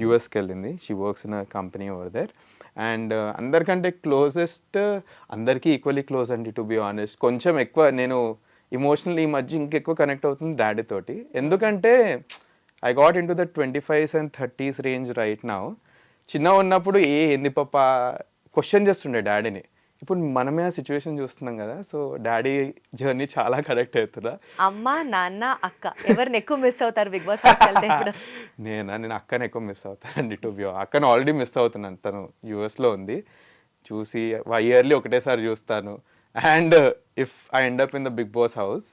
యూఎస్కి వెళ్ళింది. She works in a company over there. And అందరికంటే క్లోజెస్ట్, అందరికీ ఈక్వల్లీ క్లోజ్ అండి టు బి ఆనెస్ట్. కొంచెం ఎక్కువ నేను ఇమోషనల్ ఈ మధ్య ఇంకెక్కువ కనెక్ట్ అవుతుంది డాడీ తోటి. ఎందుకంటే I got in to the 25s and 30s range right now. చిన్న ఉన్నప్పుడు ఏంది పప్ప క్వశ్చన్ చేస్తుండే డాడీని. ఇప్పుడు మనమే ఆ సిచ్యువేషన్ చూస్తున్నాం కదా, సో డాడీ జర్నీ చాలా కనెక్ట్ అవుతుందా. అమ్మ నాన్న అక్క ఎవరిని ఎక్కువ మిస్ అవుతారు బిగ్ బాస్ హౌస్ వెళ్తే ఇప్పుడు? నేను అక్కని ఎక్కువ మిస్ అవుతానండి టు బి. అక్కను ఆల్రెడీ మిస్ అవుతున్నాను, తను యూఎస్లో ఉంది. చూసి ఇయర్లీ ఒకటేసారి చూస్తాను. And if I end up in the Bigg boss house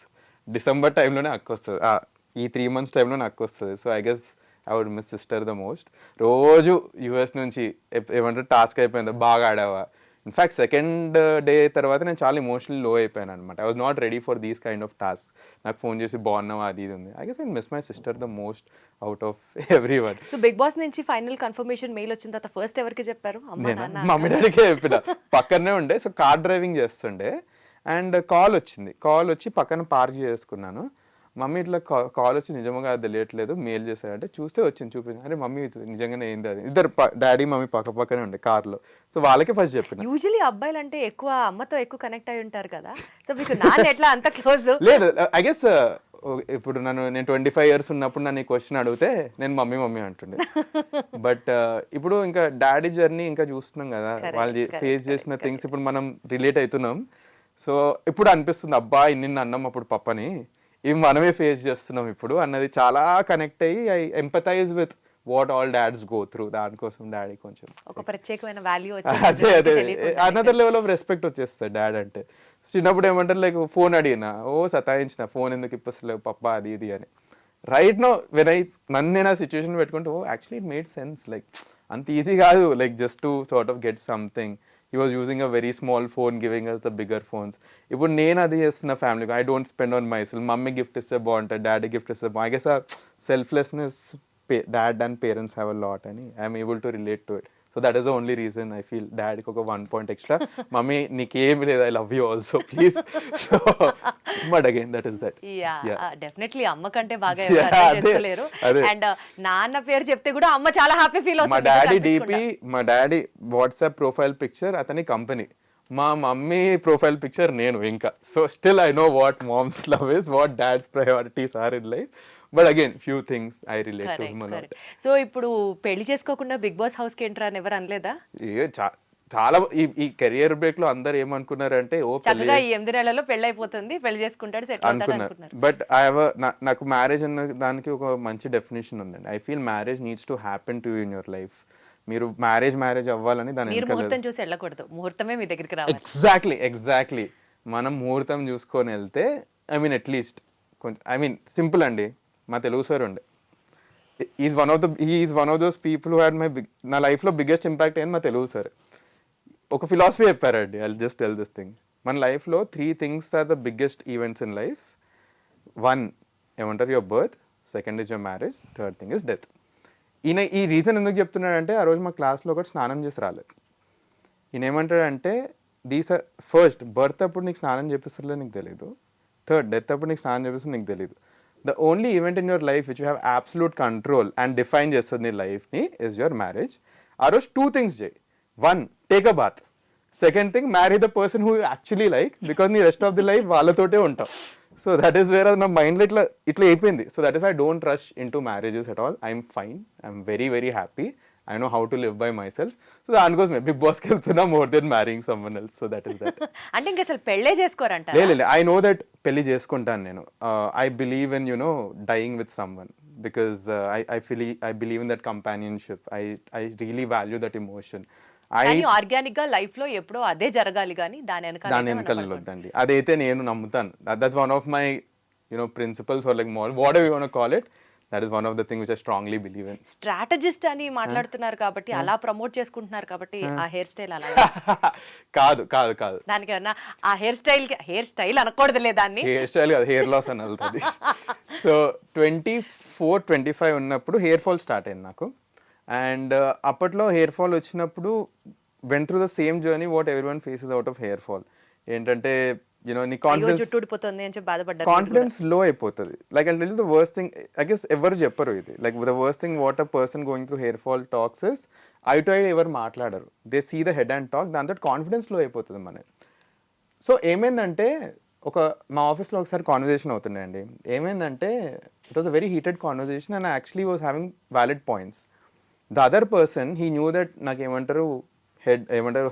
December టైంలోనే అక్క వస్తుంది, ఈ 3 months టైంలో నాకు వస్తుంది. So I guess I would miss sister the most. రోజు యూఎస్ నుంచి ఏమంటారు టాస్క్ అయిపోయింది, బాగా ఆడావా. ఇన్ఫ్యాక్ట్ సెకండ్ డే తర్వాత నేను చాలా ఇమోషనల్ లో అయిపోయాను అనమాట. I was not ready for these kind of task. నాకు ఫోన్ చేసి బాగున్నావా అది ఇది ఉంది. I guess I miss my sister the most out of every one. So Bigg Boss నుంచి ఫైనల్ కన్ఫర్మేషన్ మెయిల్ వచ్చిన తర్వాత ఫస్ట్ ఎవరికి చెప్పారు? మమ్మీ డాడీకే చెప్పిన. పక్కనే ఉండే, సో కార్ డ్రైవింగ్ చేస్తుండే అండ్ కాల్ వచ్చి పక్కన పార్క్ చేసుకున్నాను. మమ్మీ ఇట్లా కాల్ వచ్చి నిజంగా అది తెలియట్లేదు, మెయిల్ చేశారంటే చూస్తే వచ్చింది చూపించి, అరే మమ్మీ నిజంగానే ఏంది అది. ఇద్దరు డాడీ మమ్మీ పక్కనే ఉండే కార్లో. సో వాళ్ళకే ఫస్ట్ చెప్పిన. యూజువల్లీ అబ్బాయిలు అంటే ఎక్కువ అమ్మతో ఎక్కువ కనెక్ట్ అయి ఉంటారు కదా, సో మీకు నాన్న ఎట్లా అంత క్లోజ్? లేదు ఐ గెస్ ఇప్పుడు నేను 25 years ఉన్నప్పుడు నన్ను ఈ క్వశ్చన్ అడిగితే నేను మమ్మీ అంటుండే. బట్ ఇప్పుడు ఇంకా డాడీ జర్నీ ఇంకా చూస్తున్నాం కదా, వాళ్ళు ఫేస్ చేసిన థింగ్స్ ఇప్పుడు మనం రిలేట్ అవుతున్నాం. సో ఇప్పుడు అనిపిస్తుంది అబ్బా ఇన్ని అన్నాం అప్పుడు పప్పని, ఇవి మనమే ఫేస్ చేస్తున్నాం ఇప్పుడు అన్నది చాలా కనెక్ట్ అయ్యి I empathise with what all dads go through. దానికోసం డాడీ కొంచెం ఒక ప్రత్యేకమైన వాల్యూ అదే అనదర్ లెవెల్ ఆఫ్ రెస్పెక్ట్ వచ్చేస్తుంది డాడ్ అంటే. చిన్నప్పుడు ఏమంటారు లైక్ ఫోన్ అడిగినా సతాయించిన, ఫోన్ ఎందుకు ఇప్పలేవు పప్ప అది ఇది అని. రైట్ నో వెన్ నన్ను నేను ఆ సిచ్యువేషన్ పెట్టుకుంటే actually it made sense, like అంత ఈజీ కాదు like just to sort of get something. He was using a very small phone, giving us the bigger phones. ఇప్పుడు నేను అది చేస్తున్న family, I don't spend on myself. Mummy gift ఇస్తే బాగుంటుంది, డాడీ గిఫ్ట్ ఇస్తే బాగుంటుంది. ఐ గెస్ ఆ selflessness dad and parents have a lot అని I'm able to relate to it. So that is the only reason I feel డాడీకి ఒక 1 point ఎక్స్ట్రా. మమ్మీ నీకేమి లేదు, I love you also please. So but again that is that. Definitely అమ్మ కంటే బాగా చేసుకోలేరు. అండ్ నాన్న పేరు చెప్తే కూడా అమ్మ చాలా హ్యాపీ ఫీల్ అవుతుంది. మా డాడీ డిపి, మా డాడీ వాట్సాప్ ప్రొఫైల్ పిక్చర్ అతని కంపెనీ, మా మమ్మీ ప్రొఫైల్ పిక్చర్ నేను ఇంకా. So still I know what mom's love is, what dad's priorities are in life. But again few things I relate to him a lot. So ఇప్పుడు పెళ్లి చేసుకోకుండా బిగ్ బాస్ హౌస్ కి ఎంటర్ అని ఎవరు అనలేదా? చాలా ఈ కెరియర్ బ్రేక్ లో అందరు ఏమనుకున్నారంటే ఓ చక్కగా ఈ 8 నెలల్లో పెళ్లి అయిపోతుంది, పెళ్లి చేసుకుంటాడు, సెటిల్ అవుతాడు అనుకున్నారు. బట్ నాకు మ్యారేజ్ అన్న దానికి ఒక మంచి డెఫినేషన్ ఉందండి. I feel marriage needs to happen to in your life. మీరు మ్యారేజ్ అవ్వాలని దాని ముహూర్తం చూసి వెళ్ళకూడదు, ముహూర్తమే మీ దగ్గరికి రావాలి. ఎగ్జాక్ట్లీ మనం ముహూర్తం చూసుకొని వెళ్తే ఐ మీన్ అట్లీస్ట్ కొంచెం ఐ మీన్ సింపుల్ అండి. మా తెలుగు సార్ ఉండే, is one of those people who had నా లైఫ్లో బిగ్గెస్ట్ ఇంపాక్ట్ అయింది మా తెలుగు సార్. ఒక ఫిలాసఫీ చెప్పారండి, I just tell this thing. మన లైఫ్లో 3 things are the biggest events in life. 1 ఏమంటారు your birth, 2nd is your marriage, 3rd thing is death. ఈయన ఈ రీజన్ ఎందుకు చెప్తున్నాడంటే ఆ రోజు మా క్లాస్లో ఒకటి స్నానం చేసి రాలేదు. ఈయన ఏమంటాడంటే ఫస్ట్ బర్త్ అప్పుడు నీకు స్నానం చేపిస్తారో నీకు తెలియదు, 3rd డెత్ అప్పుడు నీకు స్నానం చేపిస్తే నీకు తెలియదు. The only event in your life which you have absolute control and define చేస్తుంది నీ లైఫ్ని ఇస్ యువర్ మ్యారేజ్. ఆ రోజు 2 things చేయి. 1 take a bath, 2nd thing marry the person who actually like, because నీ రెస్ట్ ఆఫ్ ది లైఫ్ వాళ్ళతోటే ఉంటావు. సో దట్ ఈస్ వేర్ నా మైండ్లో ఇట్లా అయిపోయింది. So that is I don't rush in to marriages at all. I'm fine, I'm very very happy I know how to live by my self. So దానికోసమే బిగ్ బాస్కి వెళ్తున్నా more than మ్యారింగ్ someone else. So that is that. అంటే ఇంక అసలు పెళ్ళే చేసుకోరంట. లేదు, ఐ నో దట్ పెళ్లి చేసుకుంటాను నేను. I believe in dying with someone because I believe in that companionship. I really value that emotion. కానీ ఆర్గానిక్ గా లైఫ్ లో ఎప్పుడో అదే జరగాలి కానీ దాని వెనకాల వద్దండి. అదైతే నేను నమ్ముతాను. That's one of my principles are like whatever you want to call it. That is one of the things which I strongly believe in. Strategist అని మాట్లాడుతున్నారు కాబట్టి అలా ప్రమోట్ చేసుకుంటున్నారు కాబట్టి ఆ హెయిర్ స్టైల్ అలా కాదు దానికి ఏమన్నా ఆ హెయిర్ స్టైల్ అనకూడదులే దాన్ని. హెయిర్ స్టైల్ కాదు, హెయిర్ లాస్ అని వెళ్తుంది. సో 24-25 ఉన్నప్పుడు హెయిర్ ఫాల్ స్టార్ట్ అయింది నాకు. అండ్ అప్పట్లో హెయిర్ ఫాల్ వచ్చినప్పుడు went through the same journey what everyone faces out of hair fall. ఏంటంటే నీ కాన్ఫిడెన్స్ లో అయిపోతుంది. Like I tell you the worst thing, I guess ఎవరు చెప్పరు ఇది. Like the worst thing what a person going through hair fall talks is eye to eye ఎవరు మాట్లాడరు. They see the head and talk. దాంతో కాన్ఫిడెన్స్ లో అయిపోతుంది మనది. సో ఏమైందంటే మా ఆఫీస్లో ఒకసారి కాన్వర్జేషన్ అవుతుండే అండి. ఏమైందంటే it was a very heated conversation and actually was having valid points. The other person he knew that నాకు ఏమంటారు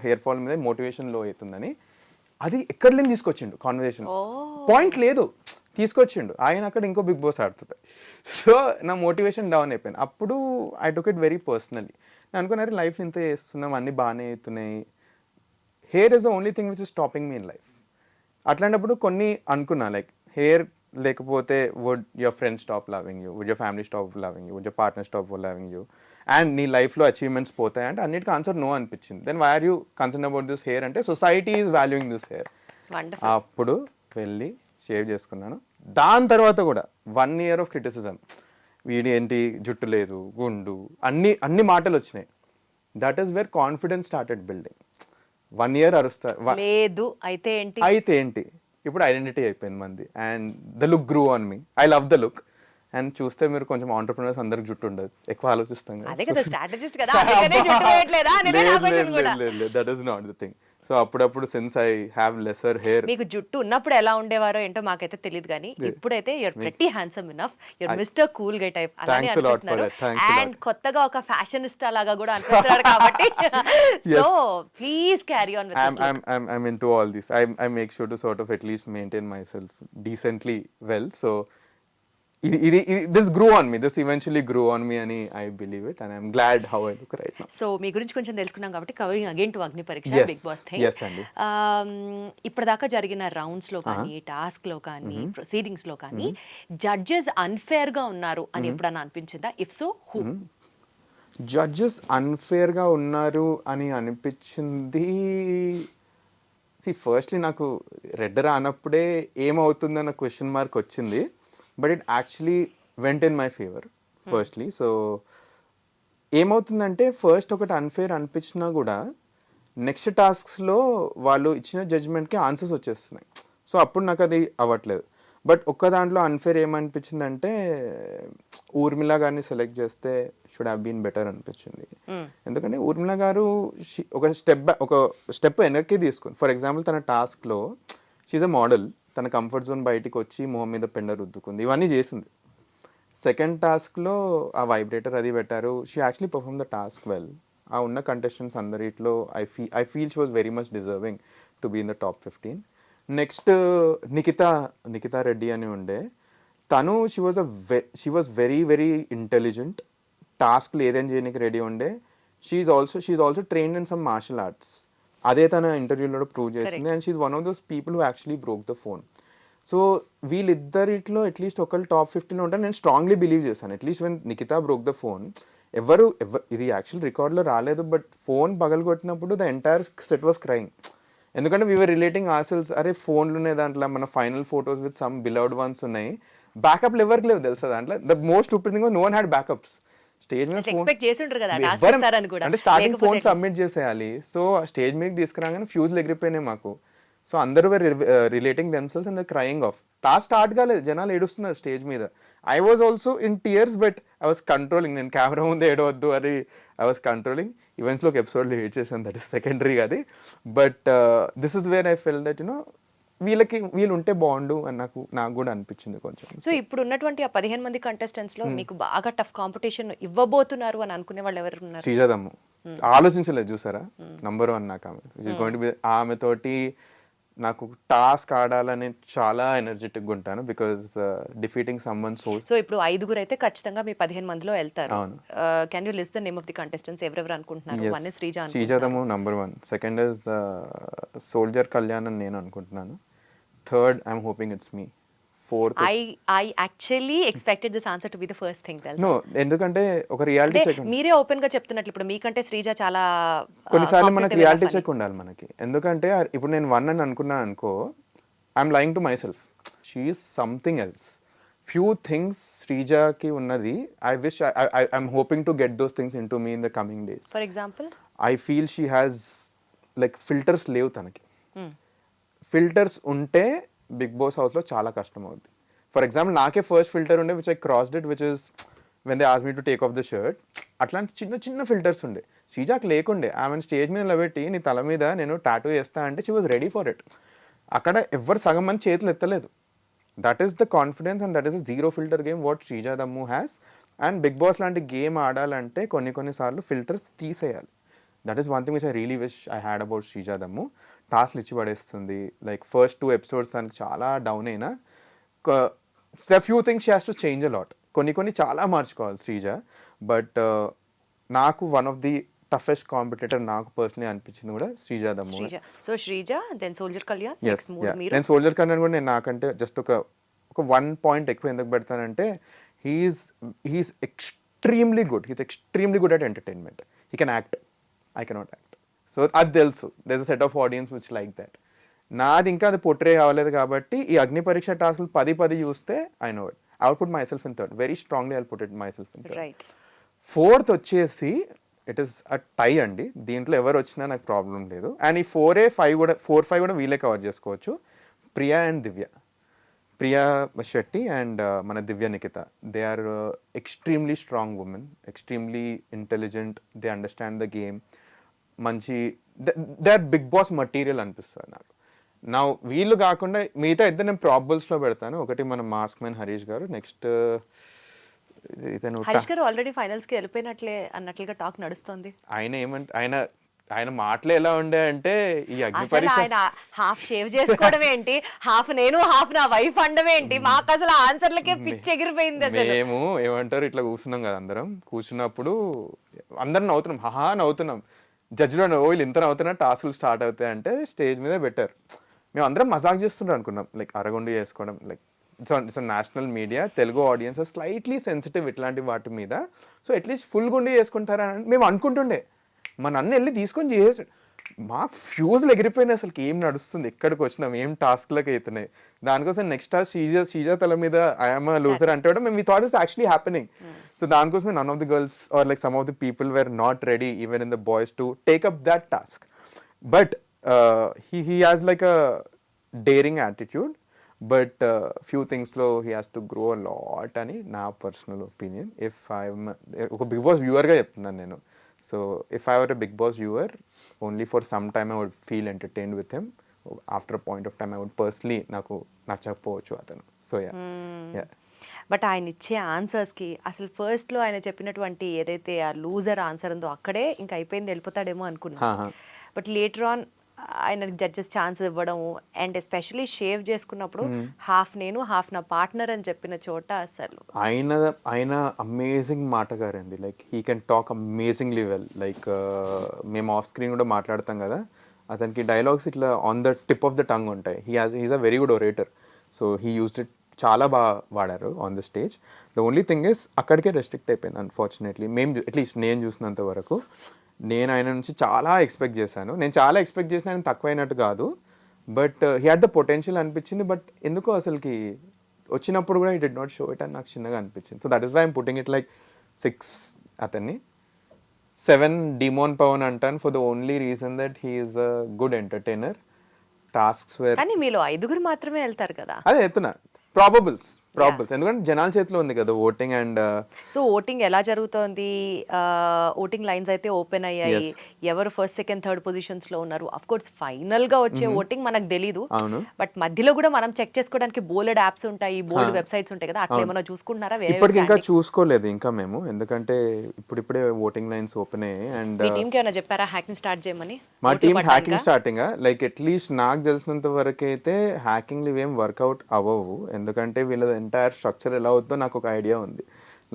హెయిర్ ఫాల్ మీద మోటివేషన్ లో అవుతుందని. అది ఎక్కడ లేని తీసుకొచ్చిండు కాన్వర్జేషన్. పాయింట్ లేదు, తీసుకొచ్చిండు. ఆయన అక్కడ ఇంకో బిగ్ బాస్ ఆడుతుంటాయి. సో నా మోటివేషన్ డౌన్ అయిపోయింది. అప్పుడు I took it very personally. నేను అనుకున్నారు లైఫ్ ఇంత చేస్తున్నాం, అన్నీ బాగానే అవుతున్నాయి, hair is the only thing which is stopping me in life. అట్లాంటప్పుడు కొన్ని అనుకున్నా, లైక్ హెయిర్ లేకపోతే would your friends stop loving you, would your family stop loving you, would your partner stop loving you, and నీ లైఫ్లో అచీవ్మెంట్స్ పోతాయి అంటే అన్నిటికీ ఆన్సర్ నో అనిపించింది. Then why are you concern about this hair అంటే society is valuing this hair. అప్పుడు వెళ్ళి షేవ్ చేసుకున్నాను. దాని తర్వాత కూడా 1 year ఆఫ్ క్రిటిసిజం. వీడి ఏంటి జుట్టు లేదు, గుండు, అన్ని మాటలు వచ్చినాయి. That is wear confidence started building. 1 year అరుస్తారు లేదు అయితే ఏంటి ఇప్పుడు ఐడెంటిటీ అయిపోయింది మంది. And the look grew on me. I love the look. And చూస్తే మీరు కొంచెం ఆంటర్ప్రినర్స్ అందరికి జుట్టు ఉండదు, ఎక్కువ ఆలోచిస్తాం that is not the thing. So అప్పుడప్పుడు since I have lesser hair. మీకు జుట్టు ఉన్నప్పుడు ఎలా ఉండేవారో ఏంటో మాకైతే తెలియదు కానీ ఇప్పుడైతే you're pretty handsome enough, you're mister cool gay type అలానే అనిపిస్తున్నారు. అండ్ కొత్తగా ఒక ఫ్యాషనిస్టా లాగా కూడా అనిపిస్తున్నారు కాబట్టి so please carry on with. I'm into all this. I make sure to sort of at least maintain myself decently well. So this grew on me. This eventually grew on me, and I believe it, and I'm glad how I look right now. So మీ గురించి కొంచెం తెలుసుకున్నాం కాబట్టి covering again to Agnipariksha big boss thing. Yes అండి. ఇప్పటిదాకా జరిగిన రౌండ్స్ లో కానీ టాస్క్ లో కానీ ప్రొసీడింగ్స్ లో కానీ జడ్జెస్ అన్ఫేర్ గా ఉన్నారు అని ఎప్పుడన్నా అనిపించిందా? If so who? Judges unfair గా ఉన్నారు అని అనిపించింది. ఫస్ట్లీ నాకు రెడ్ రానప్పుడే ఏమవుతుందన్న క్వశ్చన్ మార్క్ వచ్చింది. But it actually went in my favour firstly. So ఏమవుతుందంటే ఫస్ట్ ఒకటి అన్ఫేర్ అనిపించినా కూడా నెక్స్ట్ టాస్క్స్లో వాళ్ళు ఇచ్చిన జడ్జ్మెంట్కి ఆన్సర్స్ వచ్చేస్తున్నాయి. సో అప్పుడు నాకు అది అవ్వట్లేదు. బట్ ఒక్క దాంట్లో అన్ఫేర్ ఏమనిపించిందంటే ఊర్మిళ గారిని సెలెక్ట్ చేస్తే షుడ్ హ్యావ్ బీన్ బెటర్ అనిపించింది. ఎందుకంటే ఊర్మిళ గారు ఒక స్టెప్ వెనక్కి తీసుకుని, ఫర్ ఎగ్జాంపుల్ తన టాస్క్లో షీఈ్ అ మోడల్, తన కంఫర్ట్ జోన్ బయటికి వచ్చి మొహం మీద పెండ రుద్దుకుంది, ఇవన్నీ చేసింది. సెకండ్ టాస్క్లో ఆ వైబ్రేటర్ అది పెట్టారు. She actually perform the task well. ఆ ఉన్న కంటెస్టెంట్స్ అందరిలో I feel she was very much deserving to be in the top 15. Next Nikhita Reddy అని ఉండే, తను she was very very intelligent. టాస్క్లు ఏదైనా చేయడానికి రెడీ ఉండే. She's also trained in some martial arts. అదే తన ఇంటర్వ్యూలో ప్రూవ్ చేసింది. And she's one of those people who actually broke the phone. So వీళ్ళిద్దరిలో అట్లీస్ట్ ఒకళ్ళు టాప్ 15లో ఉంటారు నేను స్ట్రాంగ్లీ బిలీవ్ చేశాను. At least when Nikhita broke the phone, ఎవరు ఇది యాక్చువల్ రికార్డ్లో రాలేదు, బట్ ఫోన్ పగలగొట్టినప్పుడు the entire set was crying. ఎందుకంటే వీఆర్ రిలేటింగ్ ఆర్సెల్స్, అరే ఫోన్లు ఉన్నాయి దాంట్లో, మన final photos with some beloved ones ఉన్నాయి, బ్యాకప్లు ఎవరికి లేవు తెలుసా దాంట్లో. The most stupid thing no one had backups. Stage మీద అంటే స్టార్టింగ్ ఫోన్ సబ్మిట్ చేసేయాలి. సో స్టేజ్ మీద తీసుకురాగానే ఫ్యూజ్లు ఎగిరిపోయినాయి మాకు. సో అందరూ relating themselves and the crying of. Task start కాలేదు, జనాలు ఏడుస్తున్నారు స్టేజ్ మీద. I was also in tears but I was controlling. నేను కెమెరా ముందు ఏడవద్దు అని ఐ వాజ్ కంట్రోలింగ్. ఈవెంట్స్లో ఒక ఎపిసోడ్లో ఏడ్ చేశాను, దట్ ఈస్ సెకండరీ అది. But this is where I felt that వీళ్ళు ఉంటే బాగుండు అని నాకు కూడా అనిపించింది కొంచెం. సో ఇప్పుడు ఉన్నటువంటి ఆ 15 మంది కంటెస్టెంట్స్ లో మీకు బాగా టఫ్ కాంపిటీషన్ ఇవ్వబోతున్నారు అని అనుకునే వాళ్ళు ఎవరు ఉన్నారు? శ్రీజాదమ్ము ఆలోచించలేదు చూసారా, నంబర్ 1 నాకు ఆమె. ఆమెతోటి నాకు టాస్క్ ఆడాలని చాలా ఎనర్జెటిక్గా ఉంటాను, బికాజ్ డిఫీటింగ్ సమ్మన్ సోల్. సో ఇప్పుడు 5 అయితే ఖచ్చితంగా మీ 15 మందిలో వెళ్తారు. అవును. Can you list the name of the contestants ఎవరెవరు అనుకుంటున్నారు? వన్ ఇస్ శ్రీజ, శ్రీజాదము number 1, second is soldier Kalyan అని నేను అనుకుంటున్నాను, third I'm hoping it's me, fourth I actually expected this answer to be the first thing. No, ఎందుకంటే ఒక రియాలిటీ చెక్, మీరే ఓపెన్ గా చెప్తున్నట్లు ఇప్పుడు మీకంటే శ్రీజ చాలా కొన్నిసార్లు మనకి రియాలిటీ చెక్ ఉండాలి మనకి. ఎందుకంటే ఇప్పుడు నేను 1 అని అనుకున్నాను అనుకో, I'm lying to myself. She is something else. Few things శ్రీజాకి ఉన్నది, I wish I'm hoping to get those things into me in the coming days. For example I feel she has like filters లేవు తనకి. ఫిల్టర్స్ ఉంటే బిగ్ బాస్ హౌస్లో చాలా కష్టం అవుద్ది. ఫర్ ఎగ్జాంపుల్ నాకే ఫస్ట్ ఫిల్టర్ ఉండే which I crossed it, which is when they ask me to take of the shirt. అట్లాంటి చిన్న చిన్న ఫిల్టర్స్ ఉండే. శ్రీజాకి లేకుండే. ఆమెను స్టేజ్ మీద నిలబెట్టి నీ తల మీద నేను టాటూ వేస్తా అంటే she was ready for it. అక్కడ ఎవ్వరు సగం మంది చేతులు ఎత్తలేదు. That is the confidence and that is the zero filter game what Sreeja Dammu has. And big boss లాంటి గేమ్ ఆడాలంటే కొన్నిసార్లు ఫిల్టర్స్ తీసేయాలి. That is one thing which I really wish I had about Sreeja Dammu. టాస్క్లు ఇచ్చి పడేస్తుంది. లైక్ ఫస్ట్ 2 ఎపిసోడ్స్ దానికి చాలా డౌన్ అయినా, few things she has to change a lot. కొన్ని చాలా మార్చుకోవాలి శ్రీజ. బట్ నాకు one of the toughest competitor నాకు పర్సనలీ అనిపించింది కూడా Sreeja Dammu. So Sreeja, then soldier Kalyan. నేను సోల్జర్ కళ్యాణ్ కూడా నేను నాకంటే జస్ట్ ఒక 1 పాయింట్ ఎక్కువ ఎందుకు పెడతానంటే, he's extremely good. He's extremely good at entertainment. He can act, I cannot act. So అది తెలుసు, there is a set of audience which like that. నాది ఇంకా అది పోర్ట్రే అవ్వలేదు కాబట్టి ఈ అగ్ని పరీక్ష టాస్క్లు 10 చూస్తే I know it. I would put myself in third. Very strongly I will put it myself in third. Fourth వచ్చేసి ఇట్ ఈస్ అ టై అండి. దీంట్లో ఎవరు వచ్చినా నాకు ప్రాబ్లం లేదు. అండ్ ఈ 4-5 కూడా వీళ్ళే కవర్ చేసుకోవచ్చు. ప్రియా అండ్ దివ్య, ప్రియా శెట్టి అండ్ మన Divya Nikhita, they are extremely strong women, extremely intelligent, they understand the game. మంచి they are big boss material అనిపిస్తుంది నాకు. నా వీళ్ళు కాకుండా మిగతా ఇద్దరు నేను ప్రాబుల్స్లో పెడతాను. ఒకటి మన మాస్క్ మ్యాన్ హరీష్ గారు, నెక్స్ట్ హరీష్ గారు ఆల్రెడీ ఫైనల్స్ కి వెళ్ళిపోయినట్లే అన్నట్లుగా టాక్ నడుస్తుంది. ఆయన మాటలు ఎలా ఉండే అంటే, ఈ అగ్నిపరీక్ష ఆయన హాఫ్ షేవ్ చేసుకోవడం ఏంటి, హాఫ్ నేను హాఫ్ నా వైఫ్ అండం ఏంటి, మాకు అసలు ఆన్సర్లకే పిచ్చి ఎగిరిపోయింది. మేము ఏమంటారు ఇట్లా కూర్చున్నాం కదా, అందరం కూర్చున్నప్పుడు అందరం నవ్వుతున్నాం, నవ్వుతున్నాం. జడ్జిలో వీళ్ళు ఇంత నవ్వుతున్నా టాస్క్లు స్టార్ట్ అవుతాయి అంటే స్టేజ్ మీద బెటర్. మేము అందరం మజాక్ చేస్తుంటాం అనుకున్నాం, లైక్ అరగొండి చేసుకోవడం. Like it's national media, Telugu audience slightly sensitive ఇట్లాంటి వాటి మీద. సో అట్లీస్ట్ ఫుల్ గుండి చేసుకుంటారా అని మేము అనుకుంటుండే. మన అన్న వెళ్ళి తీసుకొని చేసాడు. మాకు ఫ్యూజ్లు ఎగిరిపోయినాయి. అసలు ఏం నడుస్తుంది, ఎక్కడికి వచ్చినాం, ఏం టాస్క్లకు అవుతున్నాయి. దానికోసం నెక్స్ట్ టాస్క్ శ్రీజా తల మీద ఐఎమ్ లూజర్ అంటే కూడా మేము thought is actually happening. So దానికోసమే none of the girls are like some of the people were not ready even in the boys to take up that task. But he has like a daring attitude, but few things lo he has to grow a lot ani na personal opinion. If I'm oka Bigg Boss viewer ga cheptunnanu nenu, so if I were a Bigg Boss viewer, only for some time I would feel entertained with him. After a point of time I would personally naku nachappochu atanu. So yeah. But ఆయన ఇచ్చే ఆన్సర్స్కి అసలు ఫస్ట్లో ఆయన చెప్పినటువంటి ఏదైతే ఆ లూజర్ ఆన్సర్ ఉందో అక్కడే ఇంకా అయిపోయింది, వెళ్ళిపోతాడేమో అనుకున్నా. బట్ లేటర్ ఆన్ ఆయన జడ్జెస్ ఛాన్స్ ఇవ్వడం అండ్ ఎస్పెషలీ షేవ్ చేసుకున్నప్పుడు హాఫ్ నేను హాఫ్ నా పార్ట్నర్ అని చెప్పిన చోట అసలు ఆయన అమేజింగ్ మాటగారండి. Like he can talk amazingly well. Like మేము ఆఫ్ స్క్రీన్ కూడా మాట్లాడతాం కదా, అతనికి డైలాగ్స్ ఇట్లా on the tip of the tongue ఉంటాయి. He's a very good orator. So he used it, చాలా బాగా వాడారు on the stage. The only thing is అక్కడికే రెస్ట్రిక్ట్ అయిపోయింది అన్ఫార్చునేట్లీ. అట్లీస్ట్ నేను చూసినంత వరకు. నేను ఆయన నుంచి చాలా ఎక్స్పెక్ట్ చేశాను. నేను చాలా ఎక్స్పెక్ట్ చేసిన, ఆయన తక్కువైనట్టు కాదు, but he had the potential అనిపించింది. బట్ ఎందుకో అసలుకి వచ్చినప్పుడు కూడా he did not show it అని నాకు చిన్నగా అనిపించింది. So that is why I'm putting it like 6 అతన్ని, 7 డిమోన్ పవన్ అంటాను for the only reason that he is a good entertainer. Tasks where కానీ మీలో 5 మాత్రమే వెళ్తారు కదా, అదే చెప్తున్నా. ప్రాబబుల్స్ ప్రాబ్లమ్స్, ఎందుకంటే జనాల చేతిలో ఉంది కదా ఓటింగ్. అండ్ సో ఓటింగ్ ఎలా జరుగుతోంది? ఓటింగ్ లైన్స్ అయితే ఓపెన్ అయ్యాయి. ఎవరు ఫస్ట్ సెకండ్ థర్డ్ పొజిషన్స్ లో ఉన్నారు? అఫ్ కోర్స్ ఫైనల్ గా వచ్చే ఓటింగ్ మనకు తెలీదు, అవును, బట్ మధ్యలో కూడా మనం చెక్ చేసుకోవడానికి బోల్డ్ యాప్స్ ఉంటాయి, బోల్డ్ వెబ్సైట్స్ ఉంటాయి కదా, అట్లా ఏమైనా చూసుకుంటున్నారా? ఇప్పటికి ఇంకా చూసుకోలేదు ఇంకా మేము, ఎందుకంటే ఇప్పుడిప్పుడే ఓటింగ్ లైన్స్ ఓపెన్ అయ్యాయి. అండ్ మీ టీంకి ఏమైనా చెప్పారా హ్యాకింగ్ స్టార్ట్ చేయమని? మా team hacking starting like at least నాకు తెలిసినంత వరకు అయితే హ్యాకింగ్లు ఇవేం వర్కౌట్ అవ్వవు, ఎందుకంటే వీళ్ళ ఎంటైర్ స్ట్రక్చర్ ఎలా అవుతుందో నాకు ఒక ఐడియా ఉంది.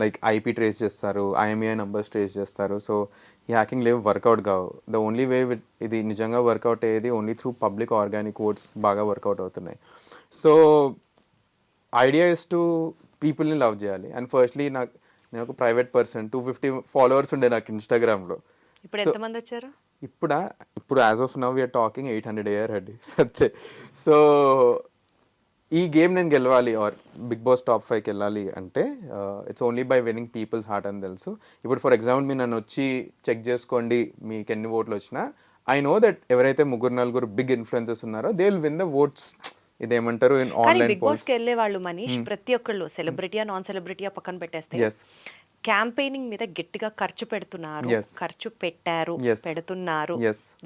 లైక్ ఐపీ ట్రేస్ చేస్తారు, ఐఎంఈఐ నంబర్స్ ట్రేస్ చేస్తారు. సో ఈ హ్యాకింగ్లు ఏవి వర్కౌట్ కావు. ద ఓన్లీ వే ఇది నిజంగా వర్కౌట్ అయ్యేది only through public organic votes బాగా వర్కౌట్ అవుతున్నాయి. సో ఐడియా ఇస్ టు పీపుల్ని లవ్ చేయాలి. అండ్ ఫస్ట్లీ నేను ఒక ప్రైవేట్ పర్సన్, 250 ఫాలోవర్స్ ఉండే నాకు ఇన్స్టాగ్రామ్లో. ఇప్పుడు ఎంతమంది వచ్చారు? ఇప్పుడు as of now we're talking 800 అయ్యారు అండి అంతే. సో ఈ గేమ్ నేను గెలవాలి ఆర్ బిగ్ బాస్ టాప్ 5కి వెళ్ళాలి అంటే it's only by winnowing peoples heart అని తెలుసు. ఇప్పుడు ఫర్ ఎగ్జాంపుల్ మీరు నన్ను వచ్చి చెక్ చేసుకోండి మీకు ఎన్ని ఓట్లు వచ్చినా, ఐ నో దట్ ఎవరైతే 3-4 బిగ్ ఇన్ఫ్లుయెన్సర్స్ ఉన్నారో they will win the votes. ఇదేమంటారు ఆన్లైన్ బిగ్ బాస్ కి వెళ్ళే వాళ్ళు మనీష్ ప్రతి ఒక్కళ్ళు సెలబ్రిటీయా నాన్ సెలబ్రిటీయా పక్కన పెట్టేస్తే క్యాంపెయినింగ్ మీద గట్టిగా ఖర్చు పెడుతున్నారు, ఖర్చు పెట్టారు, పెడుతున్నారు,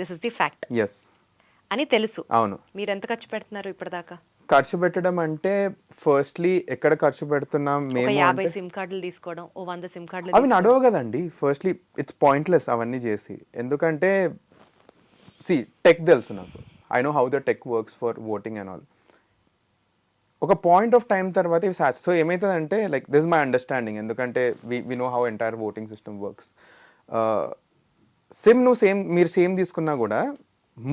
దిస్ ఇస్ ది ఫ్యాక్ట్ అని తెలుసు. అవును, మీరు ఎంత ఖర్చు పెడుతున్నారు ఇప్పటిదాకా? ఖర్చు పెట్టడం అంటే ఫస్ట్లీ ఎక్కడ ఖర్చు పెడుతున్నాం మేము, 50 సిమ్ కార్డులు తీసుకోవడం, 100 సిమ్ కార్డులు అవి నడవు కదండి. ఫస్ట్లీ ఇట్స్ పాయింట్లెస్ అవన్నీ చేసి, ఎందుకంటే టెక్ తెలుసు నాకు, I know how the tech works for voting and all. ఒక పాయింట్ ఆఫ్ టైం తర్వాత ఇవి సో ఏమవుతుందంటే లైక్ దిస్ మై అండర్స్టాండింగ్, ఎందుకంటే we know how entire voting system works. మీరు సేమ్ తీసుకున్నా కూడా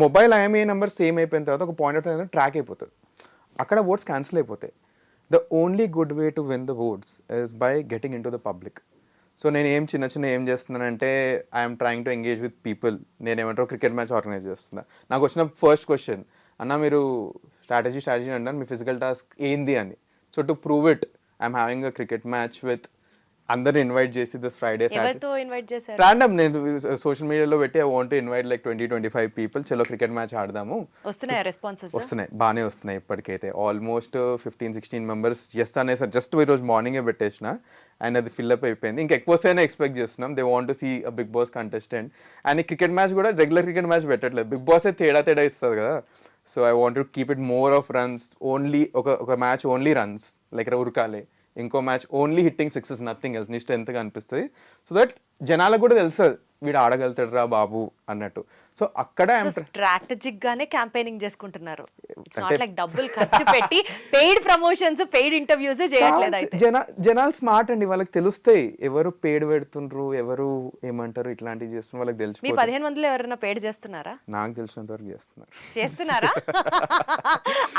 మొబైల్ ఐఎంఈఐ నెంబర్ సేమ్ అయిపోయిన తర్వాత ఒక పాయింట్ ఆఫ్ టైం ట్రాక్ అయిపోతుంది, అక్కడ ఓట్స్ క్యాన్సిల్ అయిపోతాయి. The only good way to win the oats is by getting in to the public. So నేను ఏం చేస్తున్నానంటే I'm trying to engage with people. నేను ఏమంటారు క్రికెట్ మ్యాచ్ ఆర్గనైజ్ చేస్తున్నా. నాకు వచ్చిన ఫస్ట్ క్వశ్చన్, అన్న మీరు స్ట్రాటజీ అంటారు, మీ ఫిజికల్ టాస్క్ ఏంది అని. So to prove it I'm having a cricket match with అందరిని ఇన్వైట్ చేసి దిస్ ఫ్రైడే రాండమ్ నేను సోషల్ మీడియాలో పెట్టి I want to invite like 20-25 people, చలో క్రికెట్ మ్యాచ్ ఆడదాము. వస్తున్నాయి, బాగానే వస్తున్నాయి ఇప్పటికైతే. ఆల్మోస్ట్ 15-16 మెంబర్స్ చేస్తానే సార్, జస్ట్ ఈరోజు మార్నింగే పెట్టేసిన అండ్ అది ఫిల్అప్ అయిపోయింది. ఇంకా ఎక్కువ వస్తేనే ఎక్స్పెక్ట్ చేస్తున్నాం. They want to see a big boss contestant. And ఈ క్రికెట్ మ్యాచ్ కూడా రెగ్యులర్ క్రికెట్ మ్యాచ్ పెట్టట్లేదు, బిగ్ బాసే తేడా ఇస్తుంది కదా. So I want to keep it more of runs only. ఒక మ్యాచ్ ఓన్లీ రన్స్ లైక్ ఉరకాలి, ఇంకో match only hitting sixes, nothing else. నీ స్ట్రెంత్గా అనిపిస్తుంది, సో దట్ జనాలకు కూడా తెలుస్తుంది వీడు ఆడగలుగుతాడు రా బాబు అన్నట్టు. సో అక్కడ స్ట్రాటజిక్ గానే క్యాంపెయినింగ్ చేసుకుంటున్నారు, లైక్ డబ్బులు ఖర్చు పెట్టి పెయిడ్ ప్రమోషన్స్, పెయిడ్ ఇంటర్వ్యూస్ చేయట్లేదు. అయితే జనాలు స్మార్ట్ అండి, వాళ్ళకి తెలుస్తాయి ఎవరు పేడ్ పెడుతుండ్రు, ఎవరు ఏమంటారు ఇట్లాంటివి చేస్తున్నారు, వాళ్ళకి తెలుసు. మీ 15 మందిలో ఎవరైనా పేడ్ చేస్తున్నారా? నాకు తెలిసినంత వరకు చేస్తున్నారా?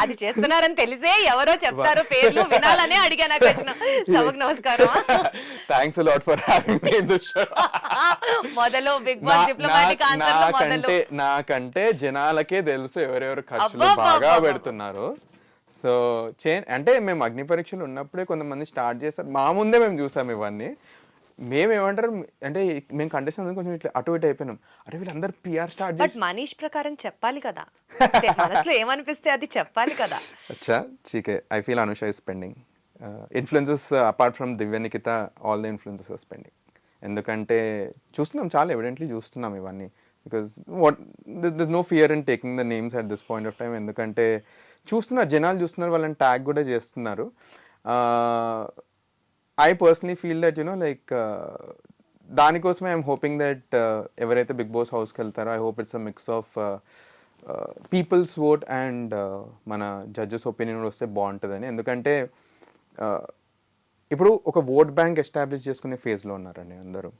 అది చేస్తున్నారని తెలిసే ఎవరో చెప్తారు పేర్లు వినాలనే అడిగా. నాకు వచ్చిన సభకు నమస్కారం. Thanks a lot for having me in this show. మొదలు బిగ్ బాస్ డిప్లొమాటిక్ ఆన్సర్లు మొదలు. నాకంటే జనాలకే తెలుసు ఎవరెవరు ఖర్చులు బాగా పెడుతున్నారు. సో అంటే మేము అగ్ని పరీక్షలు ఉన్నప్పుడే కొంతమంది స్టార్ట్ చేస్తారు, మా ముందే మేము చూసాం ఇవన్నీ. మేమేమంటారు అంటే మేము కంటెస్టెంట్స్ కొంచెం ఇట్లా అటు ఇటు అయిపోయినాం, అరే వీళ్ళందరూ పిఆర్ స్టార్ట్ చేసి. బట్ మనీష్ ప్రకారం చెప్పాలి కదా, మనసులో ఏమనిపిస్తే అది చెప్పాలి కదా. అచ్చా చీకే, I feel Anusha is spending influences apart from Divya Nikhita, all the influences are spending. ఎందుకంటే చూస్తున్నాం, చాలా ఎవిడెంట్లీ చూస్తున్నాం ఇవన్నీ. Because this no fear in taking the names at this point of time, ఎందుకంటే జనాలు చూస్తున్నారు, వాళ్ళని ట్యాగ్ కూడా చేస్తున్నారు. I personally feel that like దానికోసమే ఐఎమ్ హోపింగ్ దట్ ఎవరైతే బిగ్ బాస్ హౌస్కి వెళ్తారో, I hope it's a mix of peoples vote and మన జడ్జెస్ ఒపీనియన్ వస్తే బాగుంటుందని. ఎందుకంటే ఇప్పుడు ఒక ఓట్ బ్యాంక్ ఎస్టాబ్లిష్ చేసుకునే ఫేజ్లో ఉన్నారండి అందరూ.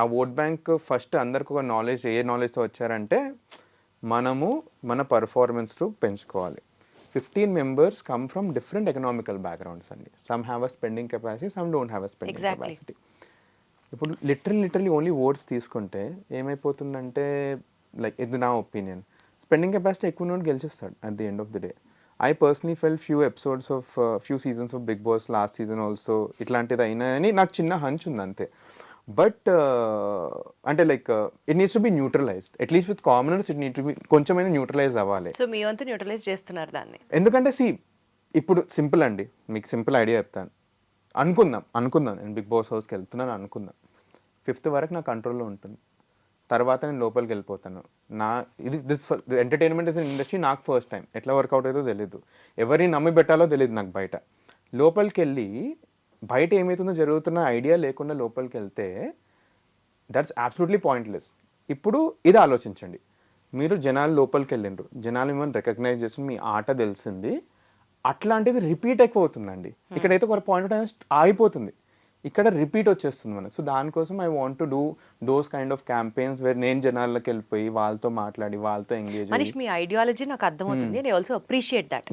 ఆ ఓట్ బ్యాంక్ ఫస్ట్ అందరికి ఒక నాలెడ్జ్, ఏ నాలెడ్జ్తో వచ్చారంటే మనము మన పర్ఫార్మెన్స్ పెంచుకోవాలి. 15 members come from different economical backgrounds అండి. Some have a spending capacity, some don't have a spending capacity. ఇప్పుడు లిటరలీ ఓన్లీ ఓట్స్ తీసుకుంటే ఏమైపోతుందంటే లైక్ ఇది నా ఒపీనియన్, స్పెండింగ్ కెపాసిటీ ఎక్కువ నోట్ గెలిచేస్తాడు at the end of the day. I personally felt few seasons of Bigg Boss, last season also ఇట్లాంటిది అయినా అని నాకు చిన్న హంచ్ ఉంది అంతే. బట్ అంటే like it needs to be neutralised, at least with commoners it need to be కొంచెమైనా న్యూట్రలైజ్ అవ్వాలి. సో మీ వంతు న్యూట్రలైజ్ చేస్తున్నారు దాన్ని. ఎందుకంటే ఇప్పుడు సింపుల్ అండి, మీకు సింపుల్ ఐడియా చెప్తాను. అనుకుందాం నేను బిగ్ బాస్ హౌస్కి వెళ్తున్నాను అనుకుందాం. 5th వరకు నా కంట్రోల్లో ఉంటుంది, తర్వాత నేను లోపలికి వెళ్ళిపోతాను. దిస్ ఎంటర్టైన్మెంట్ ఇస్ ఇండస్ట్రీ, నాకు ఫస్ట్ టైం ఎట్లా వర్కౌట్ అవుతుందో తెలియదు, ఎవరిని నమ్మి పెట్టాలో తెలియదు నాకు. బయట లోపలికి వెళ్ళి బయట ఏమవుతుందో జరుగుతున్న ఐడియా లేకుండా లోపలికి వెళ్తే దట్స్ అబ్సల్యూట్లీ పాయింట్లెస్. ఇప్పుడు ఇది ఆలోచించండి, మీరు జనాలు లోపలికి వెళ్ళిండ్రు, జనాలు మిమ్మల్ని రికగ్నైజ్ చేసి మీ ఆట తెలిసింది, అట్లాంటిది రిపీట్ అయిపోతుందండి. ఇక్కడైతే ఒక పాయింట్ ఆఫ్ టైం ఆగిపోతుంది, ఇక్కడ రిపీట్ వచ్చేస్తుంది మనకు. సో దానికోసం I want to do those kind of campaigns where నేను జనాల్లోకి వెళ్ళిపోయి వాళ్ళతో మాట్లాడి వాళ్ళతో ఎంగేజ్. మనీష్, మీ ఐడియాలజీ నాకు అర్థమవుతుంది, నేను ఆల్సో అప్రిషియేట్ దట్.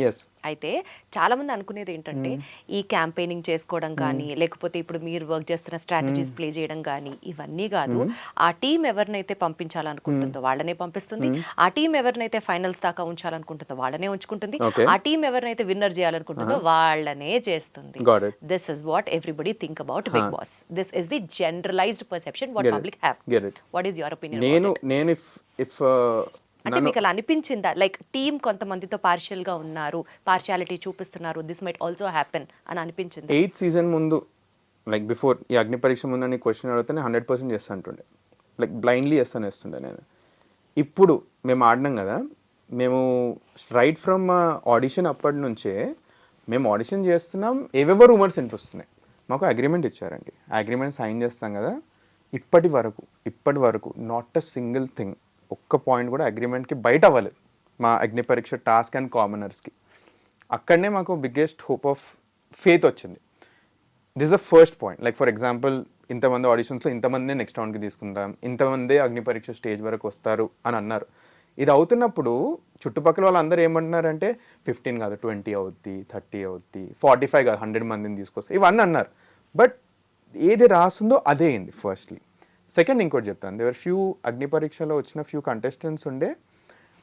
అయితే చాలా మంది అనుకునేది ఏంటంటే ఈ క్యాంపెయినింగ్ చేసుకోవడం కానీ, లేకపోతే ఇప్పుడు మీరు వర్క్ చేస్తున్న స్ట్రాటజీస్ ప్లే చేయడం కానీ ఇవన్నీ కాదు. ఆ టీం ఎవరినైతే పంపించాలనుకుంటుందో వాళ్ళనే పంపిస్తుంది, ఆ టీం ఎవరినైతే ఫైనల్స్ దాకా ఉంచాలనుకుంటుందో వాళ్ళనే ఉంచుకుంటుంది, ఆ టీం ఎవరినైతే విన్నర్ చేయాలనుకుంటుందో వాళ్ళనే చేస్తుంది. This is what everybody think about Bigg Boss. This is the generalized perception what public have. What is your opinion? నేను if అంటే మీకు అలా అనిపించిందా, లైక్ టీమ్ కొంతమందితో పార్షియల్ గా ఉన్నారు, పార్షియాలిటీ చూపిస్తున్నారు, దిస్ మైట్ ఆల్సో హ్యాపెన్ అని అనిపించింది? 8th సీజన్ ముందు, లైక్ బిఫోర్ ఈ అగ్ని పరీక్ష ముందు అని క్వశ్చన్ అడిగితే 100% చేస్తా అంటుండే, లైక్ బ్లైండ్లీ చేస్తుండే నేను. ఇప్పుడు మేము ఆడినాం కదా, మేము రైట్ ఫ్రమ్ ఆడిషన్ అప్పటి నుంచే మేము ఆడిషన్ చేస్తున్నాం, ఏవేవో రూమర్స్ వినిపిస్తున్నాయి. మాకు అగ్రిమెంట్ ఇచ్చారండి, అగ్రిమెంట్ సైన్ చేస్తాం కదా, ఇప్పటి వరకు నాట్ అ సింగిల్ థింగ్, ఒక్క పాయింట్ కూడా అగ్రిమెంట్కి బయట అవ్వలేదు మా అగ్నిపరీక్ష టాస్క్ అండ్ కామనర్స్కి. అక్కడనే మాకు బిగ్గెస్ట్ హోప్ ఆఫ్ ఫేత్ వచ్చింది. This the first point. Like for example, ఇంతమంది ఆడిషన్స్లో ఇంతమంది నెక్స్ట్ రౌండ్కి తీసుకుంటాం, ఇంతమంది అగ్నిపరీక్ష స్టేజ్ వరకు వస్తారు అని అన్నారు. ఇది అవుతున్నప్పుడు చుట్టుపక్కల వాళ్ళందరూ ఏమంటున్నారంటే 15 కాదు 20 అవుద్ది, 30 అవుద్ది, 45 కాదు 100 మందిని తీసుకొస్తారు, ఇవన్నీ అన్నారు. బట్ ఏది రాస్తుందో అదే అయింది ఫస్ట్లీ. సెకండ్ ఇంకోటి చెప్తాను, దేవర్ ఫ్యూ అగ్ని పరీక్షలో వచ్చిన ఫ్యూ కంటెస్టెంట్స్ ఉండే,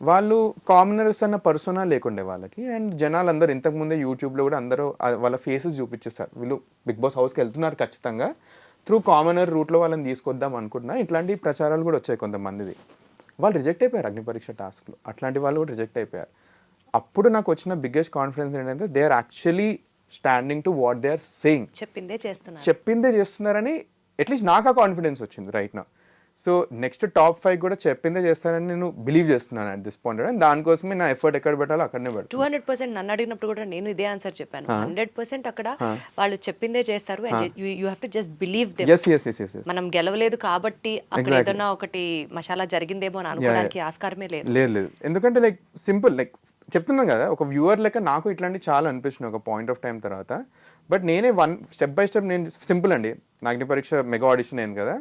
వాళ్ళు కామనర్స్ అన్న పర్సోనా లేకుండే వాళ్ళకి. అండ్ జనాలు అందరూ ఇంతకుముందే యూట్యూబ్లో కూడా అందరూ వాళ్ళ ఫేసెస్ చూపించేస్తారు, వీళ్ళు బిగ్ బాస్ హౌస్కి వెళ్తున్నారు ఖచ్చితంగా, త్రూ కామనర్ రూట్లో వాళ్ళని తీసుకొద్దాం అనుకుంటున్నా. ఇట్లాంటి ప్రచారాలు కూడా వచ్చాయి కొంతమందిది. వాళ్ళు రిజెక్ట్ అయిపోయారు అగ్నిపరీక్ష టాస్క్లో, అట్లాంటి వాళ్ళు కూడా రిజెక్ట్ అయిపోయారు. అప్పుడు నాకు వచ్చిన బిగ్గెస్ట్ కాన్ఫిడెన్స్ ఏంటంటే they are actually standing to what they are saying, చెప్పిందే చేస్తున్నారని అట్లీస్ట్ నాకు ఆ కాన్ఫిడెన్స్ వచ్చింది రైట్ నా. సో నెక్స్ట్ టాప్ 5 కూడా చెప్పిందే చేస్తానని నేను బిలీవ్ చేస్తున్నాను అట్ దిస్ పాయింట్. అండ్ దానికోసమే నా ఎఫర్ట్ ఎక్కడ పెట్టాలో అక్కడనే పెడతాను. 200% నన్ను అడిగినప్పుడు కూడా నేను ఇదే ఆన్సర్ చెప్పాను. 100% అక్కడ వాళ్ళు చెప్పిందే చేస్తారు. And you have to just believe them. మనం గెలవలేదు కాబట్టి అక్కడ ఏదైనా ఒకటి మసాలా జరిగిందేమో అని అనుకోవడానికి ఆస్కారమే లేదు. లేదు, ఎందుకంటే లైక్ సింపుల్, లైక్ చెప్తున్నాను కదా, ఒక వ్యూవర్ లెక్క నాకు ఇట్లాంటి చాలా అనిపిస్తున్నాయి ఒక పాయింట్ ఆఫ్ టైం తర్వాత. బట్ నేనే స్టెప్ బై స్టెప్, నేను సింపుల్ అండి, నా అగ్ని పరీక్ష మెగా ఆడిషన్ అయింది కదా,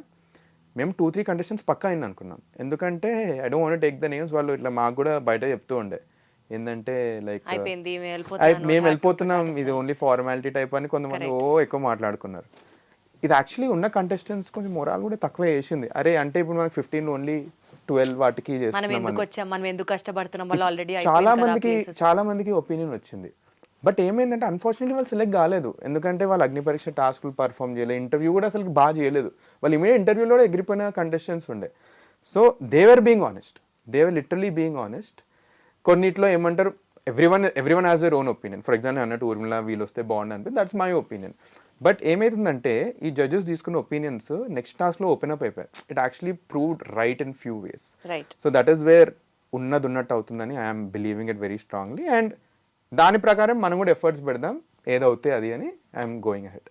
మేము 2-3 కంటెస్టెంట్స్ పక్కా అయింది అనుకున్నాం. ఎందుకంటే I don't want take the names, వాళ్ళు ఇట్లా మాకు కూడా బయట చెప్తూ ఉండే ఏంటంటే లైక్ మేము వెళ్ళిపోతున్నాం, ఇది ఓన్లీ ఫార్మాలిటీ టైప్ అని కొంతమంది ఎక్కువ మాట్లాడుకున్నారు. ఇది యాక్చువల్లీ ఉన్న కంటెస్టెంట్స్ కొంచెం మొరాల్ కూడా తక్కువ చేసింది. అరే అంటే ఇప్పుడు మనకి 15 ఓన్లీ 12 వాటికి చాలా మందికి ఒపీనియన్ వచ్చింది. బట్ ఏమైందంటే అన్ఫార్చునేట్లీ వాళ్ళు సెలెక్ట్ కాలేదు, ఎందుకంటే వాళ్ళు అగ్ని పరీక్ష టాస్క్లు పర్ఫామ్ చేయలేదు, ఇంటర్వ్యూ కూడా అసలు బాగా చేయలేదు. వాళ్ళు ఇమీడియట్ ఇంటర్వ్యూలో కూడా ఎగిరిపోయిన కంటెస్టెంట్స్ ఉండే. So they were literally being honest. కొన్నిట్లో ఏమంటారు, everyone has their own opinion. For example అన్నట్టు ఊర్మిళ వీళ్ళు వస్తే బాగుంది అనిపి, దట్స్ మై ఒపీనియన్. బట్ ఏమైతుందంటే ఈ జడ్జెస్ తీసుకున్న ఒపీనియన్స్ నెక్స్ట్ టాస్క్లో ఓపెన్ అప్ అయిపోయాయి. It actually proved right in few ways. So that is where ఉన్నట్టు అవుతుందని I'm believing it very strongly. And దాని ప్రకారం మనం కూడా ఎఫర్ట్స్ పెడదాం, ఏదవుతే అది అని I'm going ahead.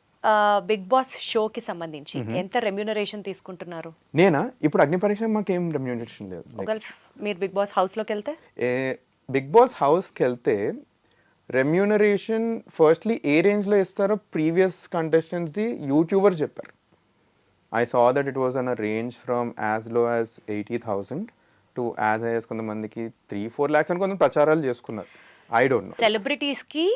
Big boss షోకి సంబంధించి ఎంత రెమ్యూనరేషన్ తీసుకుంటున్నారు? నేనా? ఇప్పుడు అగ్ని పరీక్ష మాకు ఏం రెమ్యూనరేషన్ లేదు. మీరు బిగ్ బాస్ హౌస్లోకి వెళ్తే, బిగ్ బాస్ హౌస్కి వెళ్తే రెమ్యూనరేషన్ ఫస్ట్లీ ఏ రేంజ్లో ఇస్తారో ప్రీవియస్ కంటెస్టెంట్స్ది యూట్యూబర్ చెప్పారు. I saw that it was an a range from as low as 80,000 to as high as కొంతమందికి 3-4 lakhs అని కొంత ప్రచారాలు చేసుకున్నారు. I don't know. సెలబ్రిటీస్ కి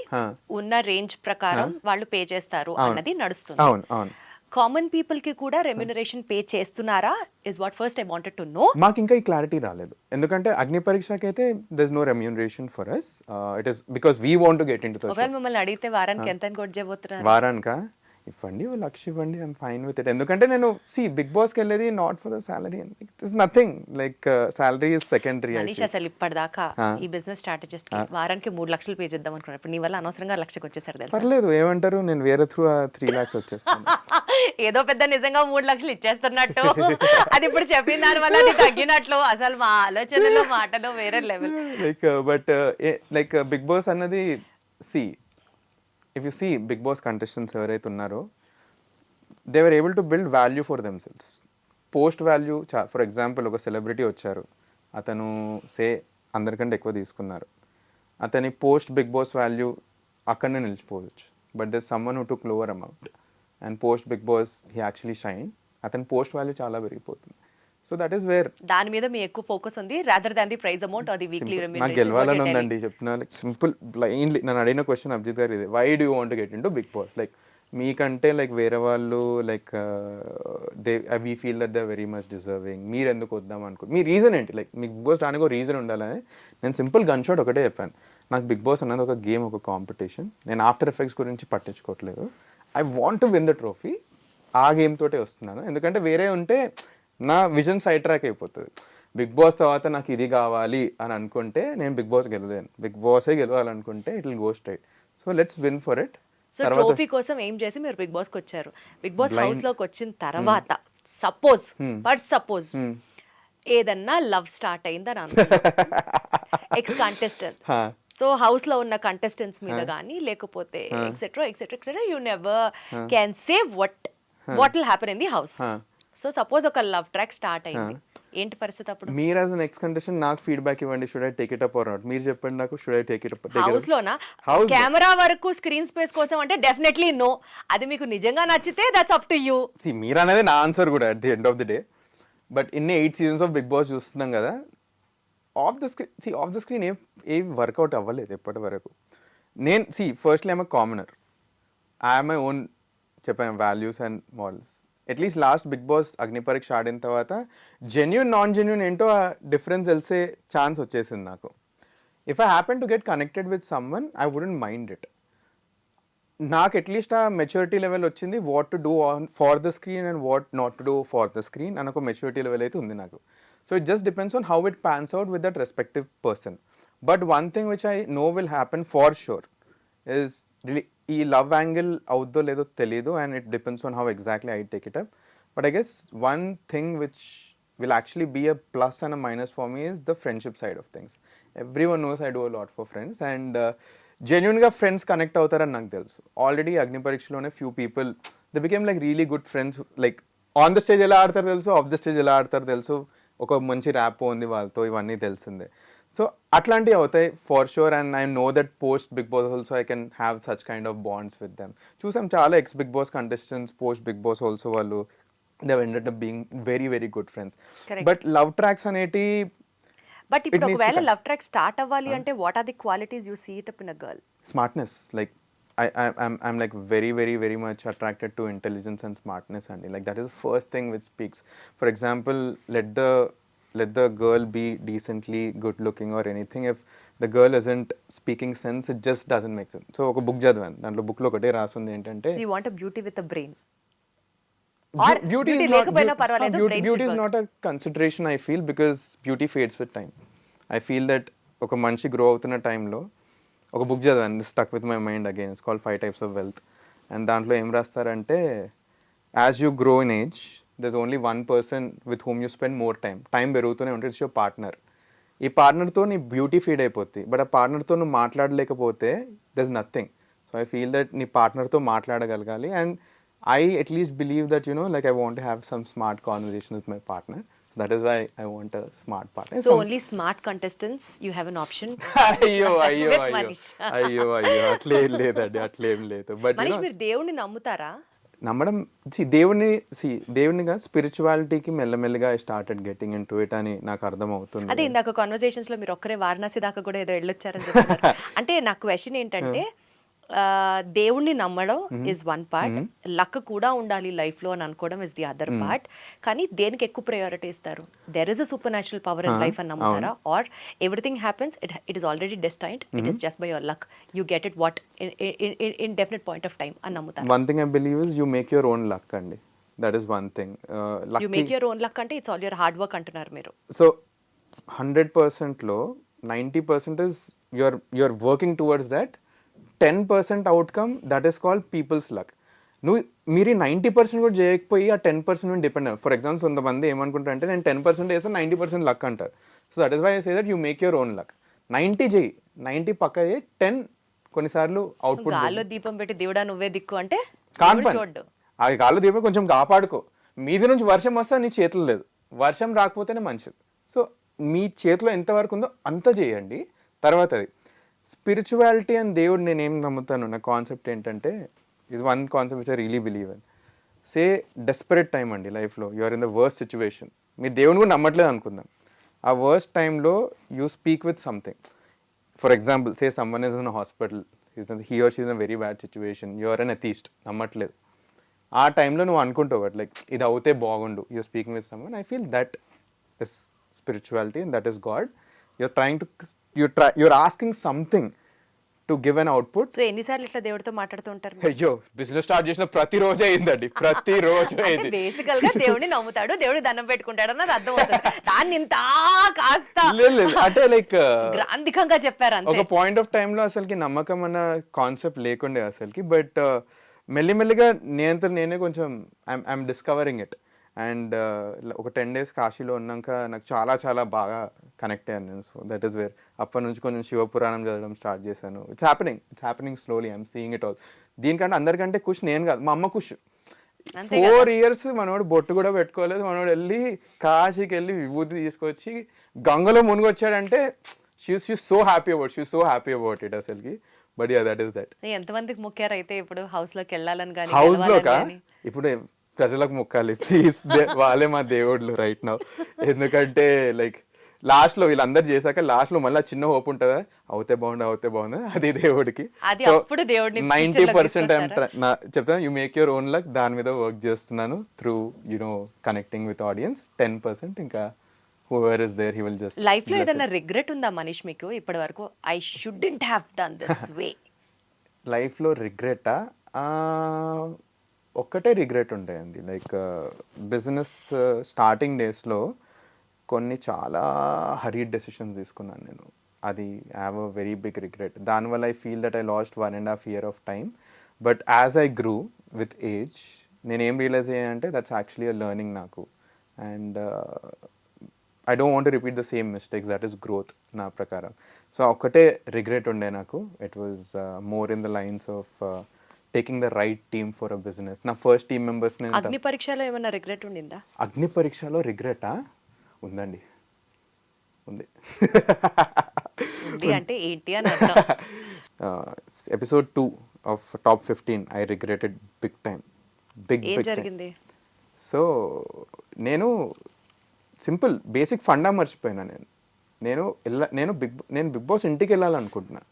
ఉన్న రేంజ్ ప్రకారం వాళ్ళు పే చేస్తారు అన్నది నడుస్తుంది. అవును. కామన్ పీపుల్ కి కూడా రెమ్యూనరేషన్ పే చేస్తున్నారా is what first I wanted to know. మాకు ఇంకా ఈ క్లారిటీ రాలేదు, ఎందుకంటే అగ్ని పరీక్షకి అయితే there is no remuneration for us. It is because we want to get into the show. ఒకవేళ మిమ్మల్ని అడిగితే వారానికి ఎంత అని కొట్ చేయబోతున్నారు? వారానికా ఇవ్వండి ఓ 1,00,000 ఇవ్వండి, ఐఎమ్ ఫైన్ విత్ ఇట్. ఎందుకంటే నేను బిగ్ బాస్కి వెళ్ళేది not for the salary, it's nothing, like salary is secondary. Manish అసలు ఇప్పటిదాకా ఈ బిజినెస్ స్ట్రాటజిస్ట్ కి వారానికి 3 లక్షలు పే చేద్దాం అనుకున్నాను. ఇప్పుడు నీ వల్ల అనవసరంగా 1,00,000కి వచ్చేసారు తెలుసా. పర్లేదు, ఏమంటారు, నేను వేరే త్రూ 3 lakhs వచ్చేస్తాను. ఏదో పెద్ద నిజంగా 3 లక్షలు ఇచ్చేస్తున్నట్టు, అది ఇప్పుడు చెప్పిన దాని వల్ల అది తగ్గినట్లు. అసలు మా ఆలోచనలో మాటలో వేరే level. Like but like Bigg Boss అన్నది if you see Bigg boss contestants ఎవరైతే ఉన్నారో, they were able to build value for themselves. Post value, for example ఒక సెలబ్రిటీ వచ్చారు, అతను అందరికంటే ఎక్కువ తీసుకున్నారు, అతని పోస్ట్ బిగ్ బాస్ వాల్యూ అక్కడనే నిలిచిపోవచ్చు. But there someone who took lower amount and post big Boss he actually shine, అతని పోస్ట్ వాల్యూ చాలా పెరిగిపోతుంది. సో దట్ ఈస్ వేర్ దాని మీద మీ ఎక్కువ ఫోకస్ ఉంది rather than the prize amount or the weekly remuneration. నాకు గెలవాలని ఉందండి చెప్తున్నా. లైక్ సింపుల్ బ్లైండ్లీ నన్ను అడిగిన క్వశ్చన్ అభిజిత్ గారు ఇదే, why do you want get into big boss? Like మీకంటే లైక్ వేరే వాళ్ళు like we feel that they very much deserving, మీరు ఎందుకు వద్దాం అనుకో, మీ రీజన్ ఏంటి? లైక్ మీకు బిగ్ బాస్ రానికి ఒక రీజన్ ఉండాలని. నేను సింపుల్ గన్ షాట్ ఒకటే చెప్పాను, నాకు బిగ్ బాస్ అన్నది ఒక గేమ్, ఒక కాంపిటీషన్. నేను ఆఫ్టర్ ఎఫెక్ట్స్ గురించి పట్టించుకోవట్లేదు. I want to win the trophy. ఆ గేమ్ తోటే వస్తున్నాను. ఎందుకంటే వేరే ఉంటే నా విజన్ సైడ్ ట్రాక్ అయిపోతుంది. బిగ్ బాస్ తర్వాత నాకు ఇది కావాలి అని అనుకుంటే నేను బిగ్ బాస్ గెలవలేను. బిగ్ బాసే గెలవాలనుకుంటే it will go straight. So let's win for it. So trophy కోసం ఏం చేసి మీరు బిగ్ బాస్కి వచ్చారు. బిగ్ బాస్ హౌస్ లోకి వచ్చిన తర్వాత సపోజ్ ఏదన్నా లవ్ స్టార్ట్ అయిందని అనుకుందాం, ఎక్స్ కంటెస్టెంట్, సో హౌస్ లో ఉన్న కంటెస్టెంట్స్ మీద కానీ లేకపోతే etcetera etcetera etcetera, you never can say what will happen in the house. So suppose ఒక లవ్ ట్రాక్ స్టార్ట్ అయింది, ఏంటి పరిస్థితి అప్పుడు? మీరు యాజ్ అన్ ఎక్స్ కంటెస్టెంట్ నాకు ఫీడ్బ్యాక్ ఇవ్వండి, should I take it up or not? మీరు చెప్పండి నాకు, should I take it up? House లోనా? కెమెరా వరకు స్క్రీన్ స్పేస్ కోసం అంటే డెఫినెట్లీ నో. అది మీకు నిజంగా నచ్చితే దట్స్ అప్ టు యూ. మీరు అనేది నా ఆన్సర్ కూడా at the end of the day. But ఇన్ని 8 seasons ఆఫ్ బిగ్ బాస్ చూస్తున్నాం కదా, ఆఫ్ ద స్క్రీన్ ఏం వర్కౌట్ అవ్వలేదు ఎప్పటి వరకు. నేను firstly I'm a commoner, I'm my own చెప్పాను values and morals. At least last Bigg Boss Agnipariksha ఆడిన తర్వాత జెన్యూన్ నాన్ జెన్యూన్ ఏంటో ఆ డిఫరెన్స్ తెలిసే ఛాన్స్ వచ్చేసింది నాకు. If I happen to get connected with someone I wouldn't mind it. నాకు అట్లీస్ట్ ఆ మెచ్యూరిటీ లెవెల్ వచ్చింది, what to do for the screen and what not to do for the screen అని ఒక మెచ్యూరిటీ లెవెల్ అయితే ఉంది నాకు. So it just depends on how it pans out with that respective person. But one thing which I know will happen for sure is ఈ లవ్ యాంగిల్ అవుద్దో లేదో తెలీదు, and it depends on how exactly I take it up. But I guess one thing which will actually be a plus and a minus for me is the friendship side of things. Everyone knows I do a lot for friends, and genuinely friends connect అవుతారని నాకు తెలుసు. ఆల్రెడీ అగ్నిపరీక్షలోనే few people they became like really good friends, like on the stage ఎలా ఆడతారు తెలుసు, ఆఫ్ ద స్టేజ్ ఎలా ఆడతారు తెలుసు, ఒక మంచి ర్యాప్ ఉంది వాళ్ళతో, ఇవన్నీ తెలిసిందే. సో అట్లాంటివి అవుతాయి for sure, and I know that post big boss also I can have such kind of bonds with them. చూసాం చాలా ex big boss contestants post big boss also వాళ్ళు they've ended up being very very good friends. Correct. But love tracks aneti, but ఇప్పుడు ఒకవేళ లవ్ ట్రాక్ స్టార్ట్ అవ్వాలి అంటే what are the qualities you see it up in a girl? Smartness. Like I'm like very very very much attracted to intelligence and smartness, and like that is the first thing which speaks. For example, let the girl be decently good looking or anything. If the girl isn't speaking sense, it just doesn't make sense. So ఒక బుక్ చదివాను, దాంట్లో బుక్ లో ఒకటే రాసింది ఏంటంటే, so you want a beauty with a brain. Beauty is not a consideration, I feel, because beauty fades with time. I feel that ఒక మనిషి గ్రో అవుతున్న టైంలో ఒక బుక్ చదివాను, stuck with my mind again, it's called 5 Types of Wealth. And దాంట్లో ఏం రాస్తారంటే, as you grow in age there is only one person with whom you spend more time పెరుగుతూనే ఉంటుంది, ఇట్స్ యువర్ పార్ట్నర్. ఈ పార్ట్నర్తో నీ బ్యూటీ ఫీడ్ అయిపోద్ది, బట్ ఆ పార్ట్నర్తో నువ్వు మాట్లాడలేకపోతే there is nothing. So I feel that నీ పార్ట్నర్తో మాట్లాడగలగాలి, and I at least believe that, you know, like I want to have some smart conversation with my partner. That is why I want a smart partner. So only smart contestants you have an option. అయ్యో అట్లేం లేదు. బట్ మనీష్, మీరు దేవుణ్ణి నమ్ముతారా? నమ్మడం దేవునిగా స్పిరిచువాలిటీకి మెల్లమెల్లగా I started getting in to it అని నాకు అర్థం అవుతుంది. అదే ఇందాక కాన్వర్సేషన్స్ లో మీరు ఒక్కరే వారణాసి దాకా కూడా ఏదో వెళ్ళొచ్చారని చెప్తున్నారు. అంటే నా క్వశ్చన్ ఏంటంటే, దేవుణ్ణి నమ్మడం ఇస్ వన్ పార్ట్, లక్ కూడా ఉండాలి లైఫ్ లో అని అనుకోవడం ఇస్ ది అదర్ పార్ట్. కానీ దేనికి ఎక్కువ ప్రయారిటీ ఇస్తారు? There is a supernatural power in life అని నమ్ముతారా, or everything happens, it is already destined, it is just by your luck, you get it what in definite point of time అని నమ్ముతారు? One thing I believe is you make your own luck అండి. That is one thing. You make your own luck అంటే it's all your hard work అంటున్నారు మీరు. సో 100%లో 90% is you're working towards that. 10% outcome, that is called peoples luck. మీరు 90% కూడా చేయకపోయి ఆ 10% మీద డిపెండ్ అయ్యారు. ఫర్ ఎగ్జాంపుల్ కొంతమంది ఏమనుకుంటారు అంటే నేను 10% వేస్తే 90% లక్ అంటారు. So that is why I say that you make your own luck. 90 చేయి, 90 పక్క చేయి, 10 కొన్నిసార్లు అవుట్పుట్. గాల్లో దీపం పెట్టి దేవుడా నువ్వే దిక్కు అంటే చూడ్డు, అది గాల్లో దీపం కొంచెం కాపాడుకో. మీది నుంచి వర్షం వస్తే నీ చేతులు లేదు, వర్షం రాకపోతేనే మంచిది. సో మీ చేతిలో ఎంతవరకు ఉందో అంత చేయండి. తర్వాత అది స్పిరిచువాలిటీ అని దేవుడు నేను ఏం నమ్ముతాను, నా కాన్సెప్ట్ ఏంటంటే, ఇది one concept which I really believe in. Say desperate time అండి లైఫ్లో, you are in the worst situation, మీరు దేవుని కూడా నమ్మట్లేదు అనుకుందాం. ఆ వర్స్ట్ టైంలో you speak with something. For example say someone is in hospital, he or she is in a very bad situation, you are an atheist, నమ్మట్లేదు. ఆ టైంలో నువ్వు అనుకుంటావు బట్ లైక్ ఇది అవుతే బాగుండు, you're speaking with someone. I feel that is spirituality and that is God. You're asking something to give an output. So ఎన్నిసార్లు ఇట్లా దేవుడితో మాట్లాడుతూ ఉంటారు? అయ్యో, బిజినెస్ స్టార్ట్ చేసిన ప్రతిరోజు అయిందండి, ప్రతిరోజు అయింది. బేసికల్ గా దేవుడిని నమ్ముతాడు, దేవుడికి దండం పెట్టుకుంటాడు అన్నది అర్థమవుతుంది. దాన్ని ఇంత కాస్త అంటే లైక్ గ్రాంధికంగా చెప్పారు అంతే. ఒక పాయింట్ ఆఫ్ టైంలో అసలుకి నమ్మకం అన్న కాన్సెప్ట్ లేకుండే అసలుకి. బట్ మెల్లిమెల్లిగా నేనే కొంచెం ఐఎమ్ డిస్కవరింగ్ ఇట్. అండ్ ఒక 10 days కాశీలో ఉన్నాక నాకు చాలా చాలా బాగా కనెక్ట్ అయ్యాను నేను. సో దట్ ఈస్ వేర్ అప్పటి నుంచి కొంచెం శివపురాణం చదవడం స్టార్ట్ చేశాను. It's happening slowly, I'm seeing it all. దీనికంటే అందరికంటే ఖుష్ నేను కాదు, మా అమ్మ ఖుష్. 4 years మనోడు బొట్టు కూడా పెట్టుకోలేదు, మనోడు వెళ్ళి కాశీకి వెళ్ళి విభూతి తీసుకొచ్చి గంగలో మునిగొచ్చాడంటే she so happy about it అసలుకి. But yeah, that is that. ఎంతమందికి మొక్కారు అయితే ఇప్పుడు హౌస్లోకి వెళ్ళాలని? కానీ హౌస్లోకా ఇప్పుడు ప్రజలకు మొక్కాలి ప్లీజ్, వాళ్ళే మా దేవుళ్ళు రైట్ నౌ. ఎందుకంటే లైక్ లాస్ట్లో వీళ్ళందరూ చేశాక లాస్ట్లో మళ్ళీ చిన్న హోప్ ఉంటుందా, అవుతే బాగుంది, అది దేవుడికి. సో 90% చెప్తాను, you make your own luck, దాని మీద వర్క్ చేస్తున్నాను త్రూ కనెక్టింగ్ విత్ ఆడియన్స్. 10% ఇంకా whoever is there, he will just. Life లో ఏదైనా రిగ్రెట్ ఉందా మనీష్ మీకు ఇప్పటి వరకు? I shouldn't have done this way. లైఫ్లో రిగ్రెటా? ఒక్కటే రిగ్రెట్ ఉంటాయండి. లైక్ బిజినెస్ స్టార్టింగ్ డేస్లో కొన్ని చాలా హరీడ్ డెసిషన్స్ తీసుకున్నాను నేను. అది I have a very big regret. దానివల్ల I feel that I lost 1.5 years of time. But as I grew with age నేనేం రియలైజ్ అయ్యానంటే దట్స్ యాక్చువల్లీ అ లెర్నింగ్ నాకు. And I don't want to repeat the same mistakes, that is growth నా ప్రకారం. సో ఒక్కటే రిగ్రెట్ ఉండే నాకు. It was more in the lines of taking the right team for a business. నా ఫస్ట్ టీమ్ మెంబర్స్. అగ్ని పరీక్షలో ఏమైనా రిగ్రెట్ ఉండిందా? అగ్ని పరీక్షలో రిగ్రెటా? ఉందండి, ఉంది. అంటే ఏంటి అని అర్థం. Episode 2 of top 15 I regretted big time. ఏం జరిగింది? సో నేను సింపుల్ బేసిక్ ఫండా మర్చిపోయినా. నేను బిగ్ బాస్ ఇంటికి వెళ్ళాలనుకుంటున్నా,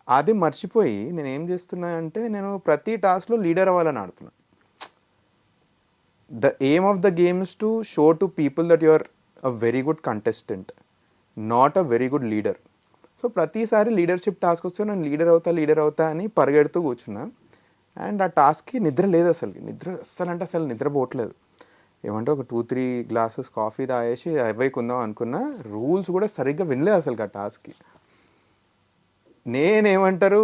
అది మర్చిపోయి నేను ఏం చేస్తున్నా అంటే నేను ప్రతి టాస్క్లో లీడర్ అవ్వాలని ఆడుతున్నా. The aim of the game is to show to people that you are a very good contestant, not a very good leader. So ప్రతిసారి లీడర్షిప్ టాస్క్ వస్తే నేను లీడర్ అవుతా అని పరిగెడుతూ కూర్చున్నా. అండ్ ఆ టాస్క్కి నిద్ర లేదు అసలు నిద్రపోవట్లేదు. ఏమంటే ఒక 2-3 glasses కాఫీ తాగేసి అవైకుందాం అనుకున్నా. రూల్స్ కూడా సరిగ్గా వినలేదు అసలు ఆ టాస్క్కి. నేనేమంటారు,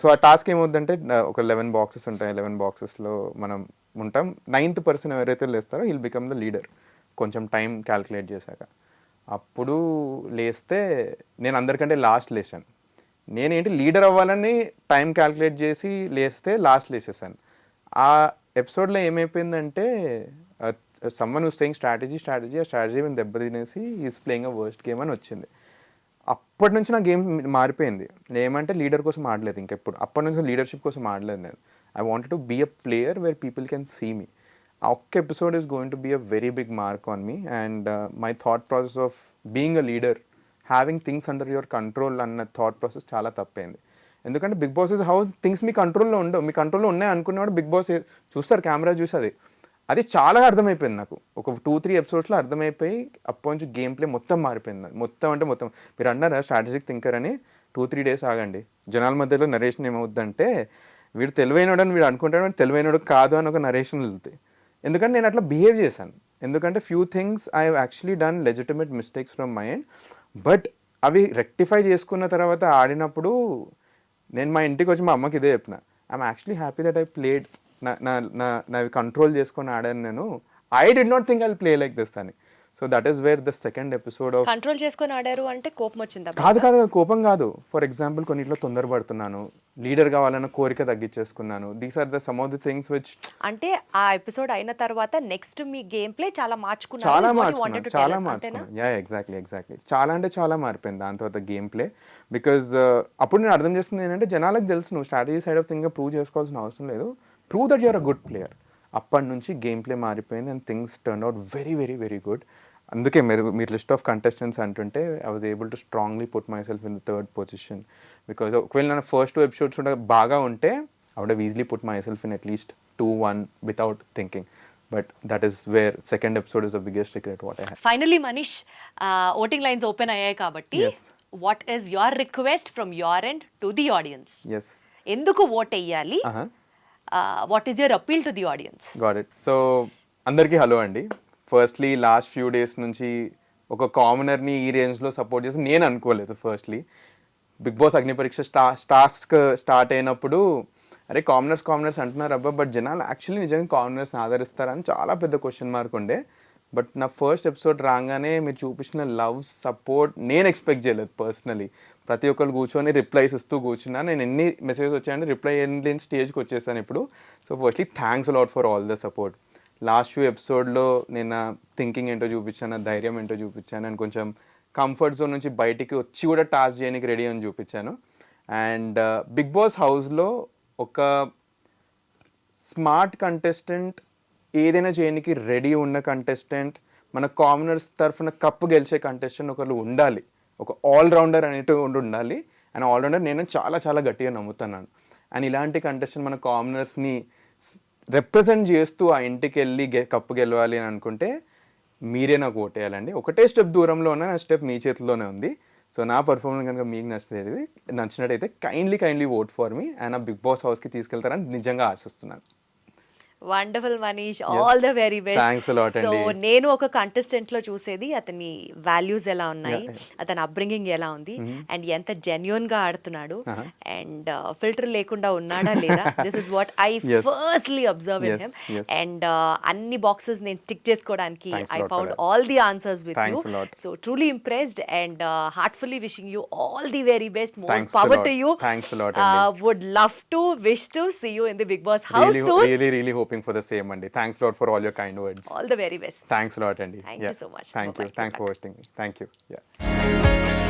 సో ఆ టాస్క్ ఏమవుద్దంటే ఒక 11 boxes ఉంటాయి. 11 boxesలో మనం ఉంటాం. 9th person ఎవరైతే లేస్తారో విల్ బికమ్ ద లీడర్. కొంచెం టైం క్యాల్కులేట్ చేశాక అప్పుడు లేస్తే నేను అందరికంటే లాస్ట్ లేచాను. నేనేంటి లీడర్ అవ్వాలని టైం క్యాల్కులేట్ చేసి లేస్తే లాస్ట్ లేచేసాను. ఆ ఎపిసోడ్లో ఏమైపోయిందంటే సమ్మన్ హూస్ సేయింగ్ స్ట్రాటజీ ఆ స్ట్రాటజీ మీద దెబ్బ తినేసి is playing a worst game అని వచ్చింది. అప్పటి నుంచి నా గేమ్ మారిపోయింది. ఏమంటే లీడర్ కోసం ఆడలేదు ఇంకెప్పుడు. అప్పటి నుంచి లీడర్షిప్ కోసం ఆడలేదు నేను. I wanted to be a player where people can see me. ఆ ఒక్క episode is going to be a very big mark on me. And my thought process of being a leader having things under your control అన్న థాట్ ప్రాసెస్ చాలా తప్పైంది. ఎందుకంటే Bigg Boss is house things మీ కంట్రోల్లో ఉండవు. మీ కంట్రోల్లో ఉన్నాయి అనుకున్నవాడు బిగ్ బాస్ చూస్తారు, కెమెరా చూసి అది చాలా అర్థమైపోయింది నాకు. ఒక 2-3 ఎపిసోడ్స్లో అర్థమైపోయి అప్పటి నుంచి గేమ్ ప్లే మొత్తం మారిపోయింది. మొత్తం అంటే మొత్తం. మీరు అన్నారా స్ట్రాటజిక్ థింకర్ అని, 2-3 డేస్ ఆగండి. జనాల మధ్యలో నరేషన్ ఏమవుద్దంటే వీడు తెలివైనడని వీడు అనుకుంటాడు, తెలివైనడు కాదు అని ఒక నరేషన్ వెళ్తాయి. ఎందుకంటే నేను అట్లా బిహేవ్ చేశాను. ఎందుకంటే few things I have actually done legitimate mistakes from my end, but అవి రెక్టిఫై చేసుకున్న తర్వాత ఆడినప్పుడు నేను మా ఇంటికి వచ్చి మా అమ్మకి ఇదే చెప్పిన, I'm actually happy that I played, నావి కంట్రోల్ చేసుకొని ఆడాను నేను. I did not think I play like this అని. So that is where the second episode of. Control చేసుకొని ఆడారు అంటే కోపం వచ్చిందా? కాదు కోపం కాదు. ఫర్ ఎగ్జాంపుల్ కొన్నిట్లో తొందరపడుతున్నాను, లీడర్ కావాలన్న కోరిక తగ్గించేసుకున్నాను. These are the some of the things which. అంటే ఆ ఎపిసోడ్ అయిన తర్వాత నెక్స్ట్ మీ గేమ్ ప్లే చాలా మార్చుకున్నారు. యా ఎగ్జాక్ట్లీ చాలా అంటే చాలా మారిపోయింది దాని తర్వాత గేమ్ ప్లే. బికాజ్ అప్పుడు నేను అర్థం చేస్తుంది ఏంటంటే జనాలకు తెలుసు నువ్వు strategy side of thing prove చేసుకోవాల్సిన అవసరం లేదు, prove that you're a good player. అప్పటి నుంచి గేమ్ ప్లే మారిపోయింది and things turn out very very very good. అందుకే మీరు లిస్ట్ ఆఫ్ కంటెస్టెంట్స్ అంటుంటే I was able to strongly put myself in the third position. Because ఒకవేళ నా ఫస్ట్ 2 ఎపిసోడ్స్ బాగా ఉంటే I would have easily put myself in at least 2-1 without thinking. But that is wear second episode is the biggest regret what I have. Finally Manish, voting lines open అయ్యాయి కాబట్టి what is your request from your end to the audience? ఎందుకు ఓట్ వేయాలి? What is your appeal to the audience? Got it. So అందరికీ హలో అండి. ఫస్ట్లీ లాస్ట్ ఫ్యూ డేస్ నుంచి ఒక కామనర్ని ఈ రేంజ్లో సపోర్ట్ చేసి నేను అనుకోలేదు. Firstly big Boss అగ్నిపరీక్ష task start అయినప్పుడు అరే కామనర్స్ అంటున్నారు అబ్బా, బట్ జనాలు యాక్చువల్లీ నిజంగా కామనర్స్ని ఆదరిస్తారని చాలా పెద్ద క్వశ్చన్ మార్క్ ఉండే. బట్ నా ఫస్ట్ ఎపిసోడ్ రాగానే మీరు చూపించిన లవ్ సపోర్ట్ నేను ఎక్స్పెక్ట్ చేయలేదు పర్సనలీ. ప్రతి ఒక్కరు కూర్చొని రిప్లైస్ ఇస్తూ కూర్చున్నా. నేను ఎన్ని మెసేజెస్ వచ్చాయంటే రిప్లై లేని స్టేజ్కి వచ్చేసాను ఇప్పుడు. So firstly thanks a lot for all the support. Last few ఎపిసోడ్లో నేను థింకింగ్ ఏంటో చూపించాను, ధైర్యం ఏంటో చూపించాను, అండ్ కొంచెం కంఫర్ట్ జోన్ నుంచి బయటికి వచ్చి కూడా టాస్క్ చేయడానికి రెడీ అని చూపించాను. అండ్ బిగ్ బాస్ హౌస్లో ఒక స్మార్ట్ కంటెస్టెంట్, ఏదైనా చేయడానికి రెడీ ఉన్న కంటెస్టెంట్, మన కామనర్స్ తరఫున కప్పు గెలిచే కంటెస్టెంట్ ఒకళ్ళు ఉండాలి. ఒక ఆల్రౌండర్ అనేటివి ఉండాలి. అండ్ ఆల్రౌండర్ నేను చాలా చాలా గట్టిగా నమ్ముతున్నాను. అండ్ ఇలాంటి కంటెస్టెంట్ మన కామనర్స్ని రిప్రజెంట్ చేస్తూ ఆ ఇంటికి వెళ్ళి కప్పు గెలవాలి అని అనుకుంటే మీరే నాకు ఓటేయాలండి. ఒకటే స్టెప్ దూరంలో ఉన్న నా స్టెప్ మీ చేతిలోనే ఉంది. సో నా పర్ఫార్మెన్స్ కనుక మీకు నచ్చినట్టయితే kindly vote for me and ఆ బిగ్ బాస్ హౌస్కి తీసుకెళ్తారని నిజంగా ఆశిస్తున్నాను. Wonderful Manish, all the very best. Thanks a lot అండి. సో నేను ఒక కంటెస్టెంట్ లో చూసేది అతని వాల్యూస్ ఎలా ఉన్నాయి, అతని అప్బ్రింగింగ్ ఎలా ఉంది, అండ్ ఎంత జెన్యున్ గా ఆడుతున్నాడు, అండ్ ఫిల్టర్ లేకుండా ఉన్నాడా లేదా. This is what I firstly observe in him. And అన్ని బాక్సెస్ నేను టిక్ చేసుకోవడానికి I found all the answers with you. So truly impressed and heartfully wishing you all the very best. More power to you. Would love to wish to see you in the big boss house soon. Really hoping for the same, Andy. Thanks a lot for all your kind words. All the very best. Thanks a lot, Andy. Thank you so much. Thank you. Thanks for hosting me. Thank you. Yeah.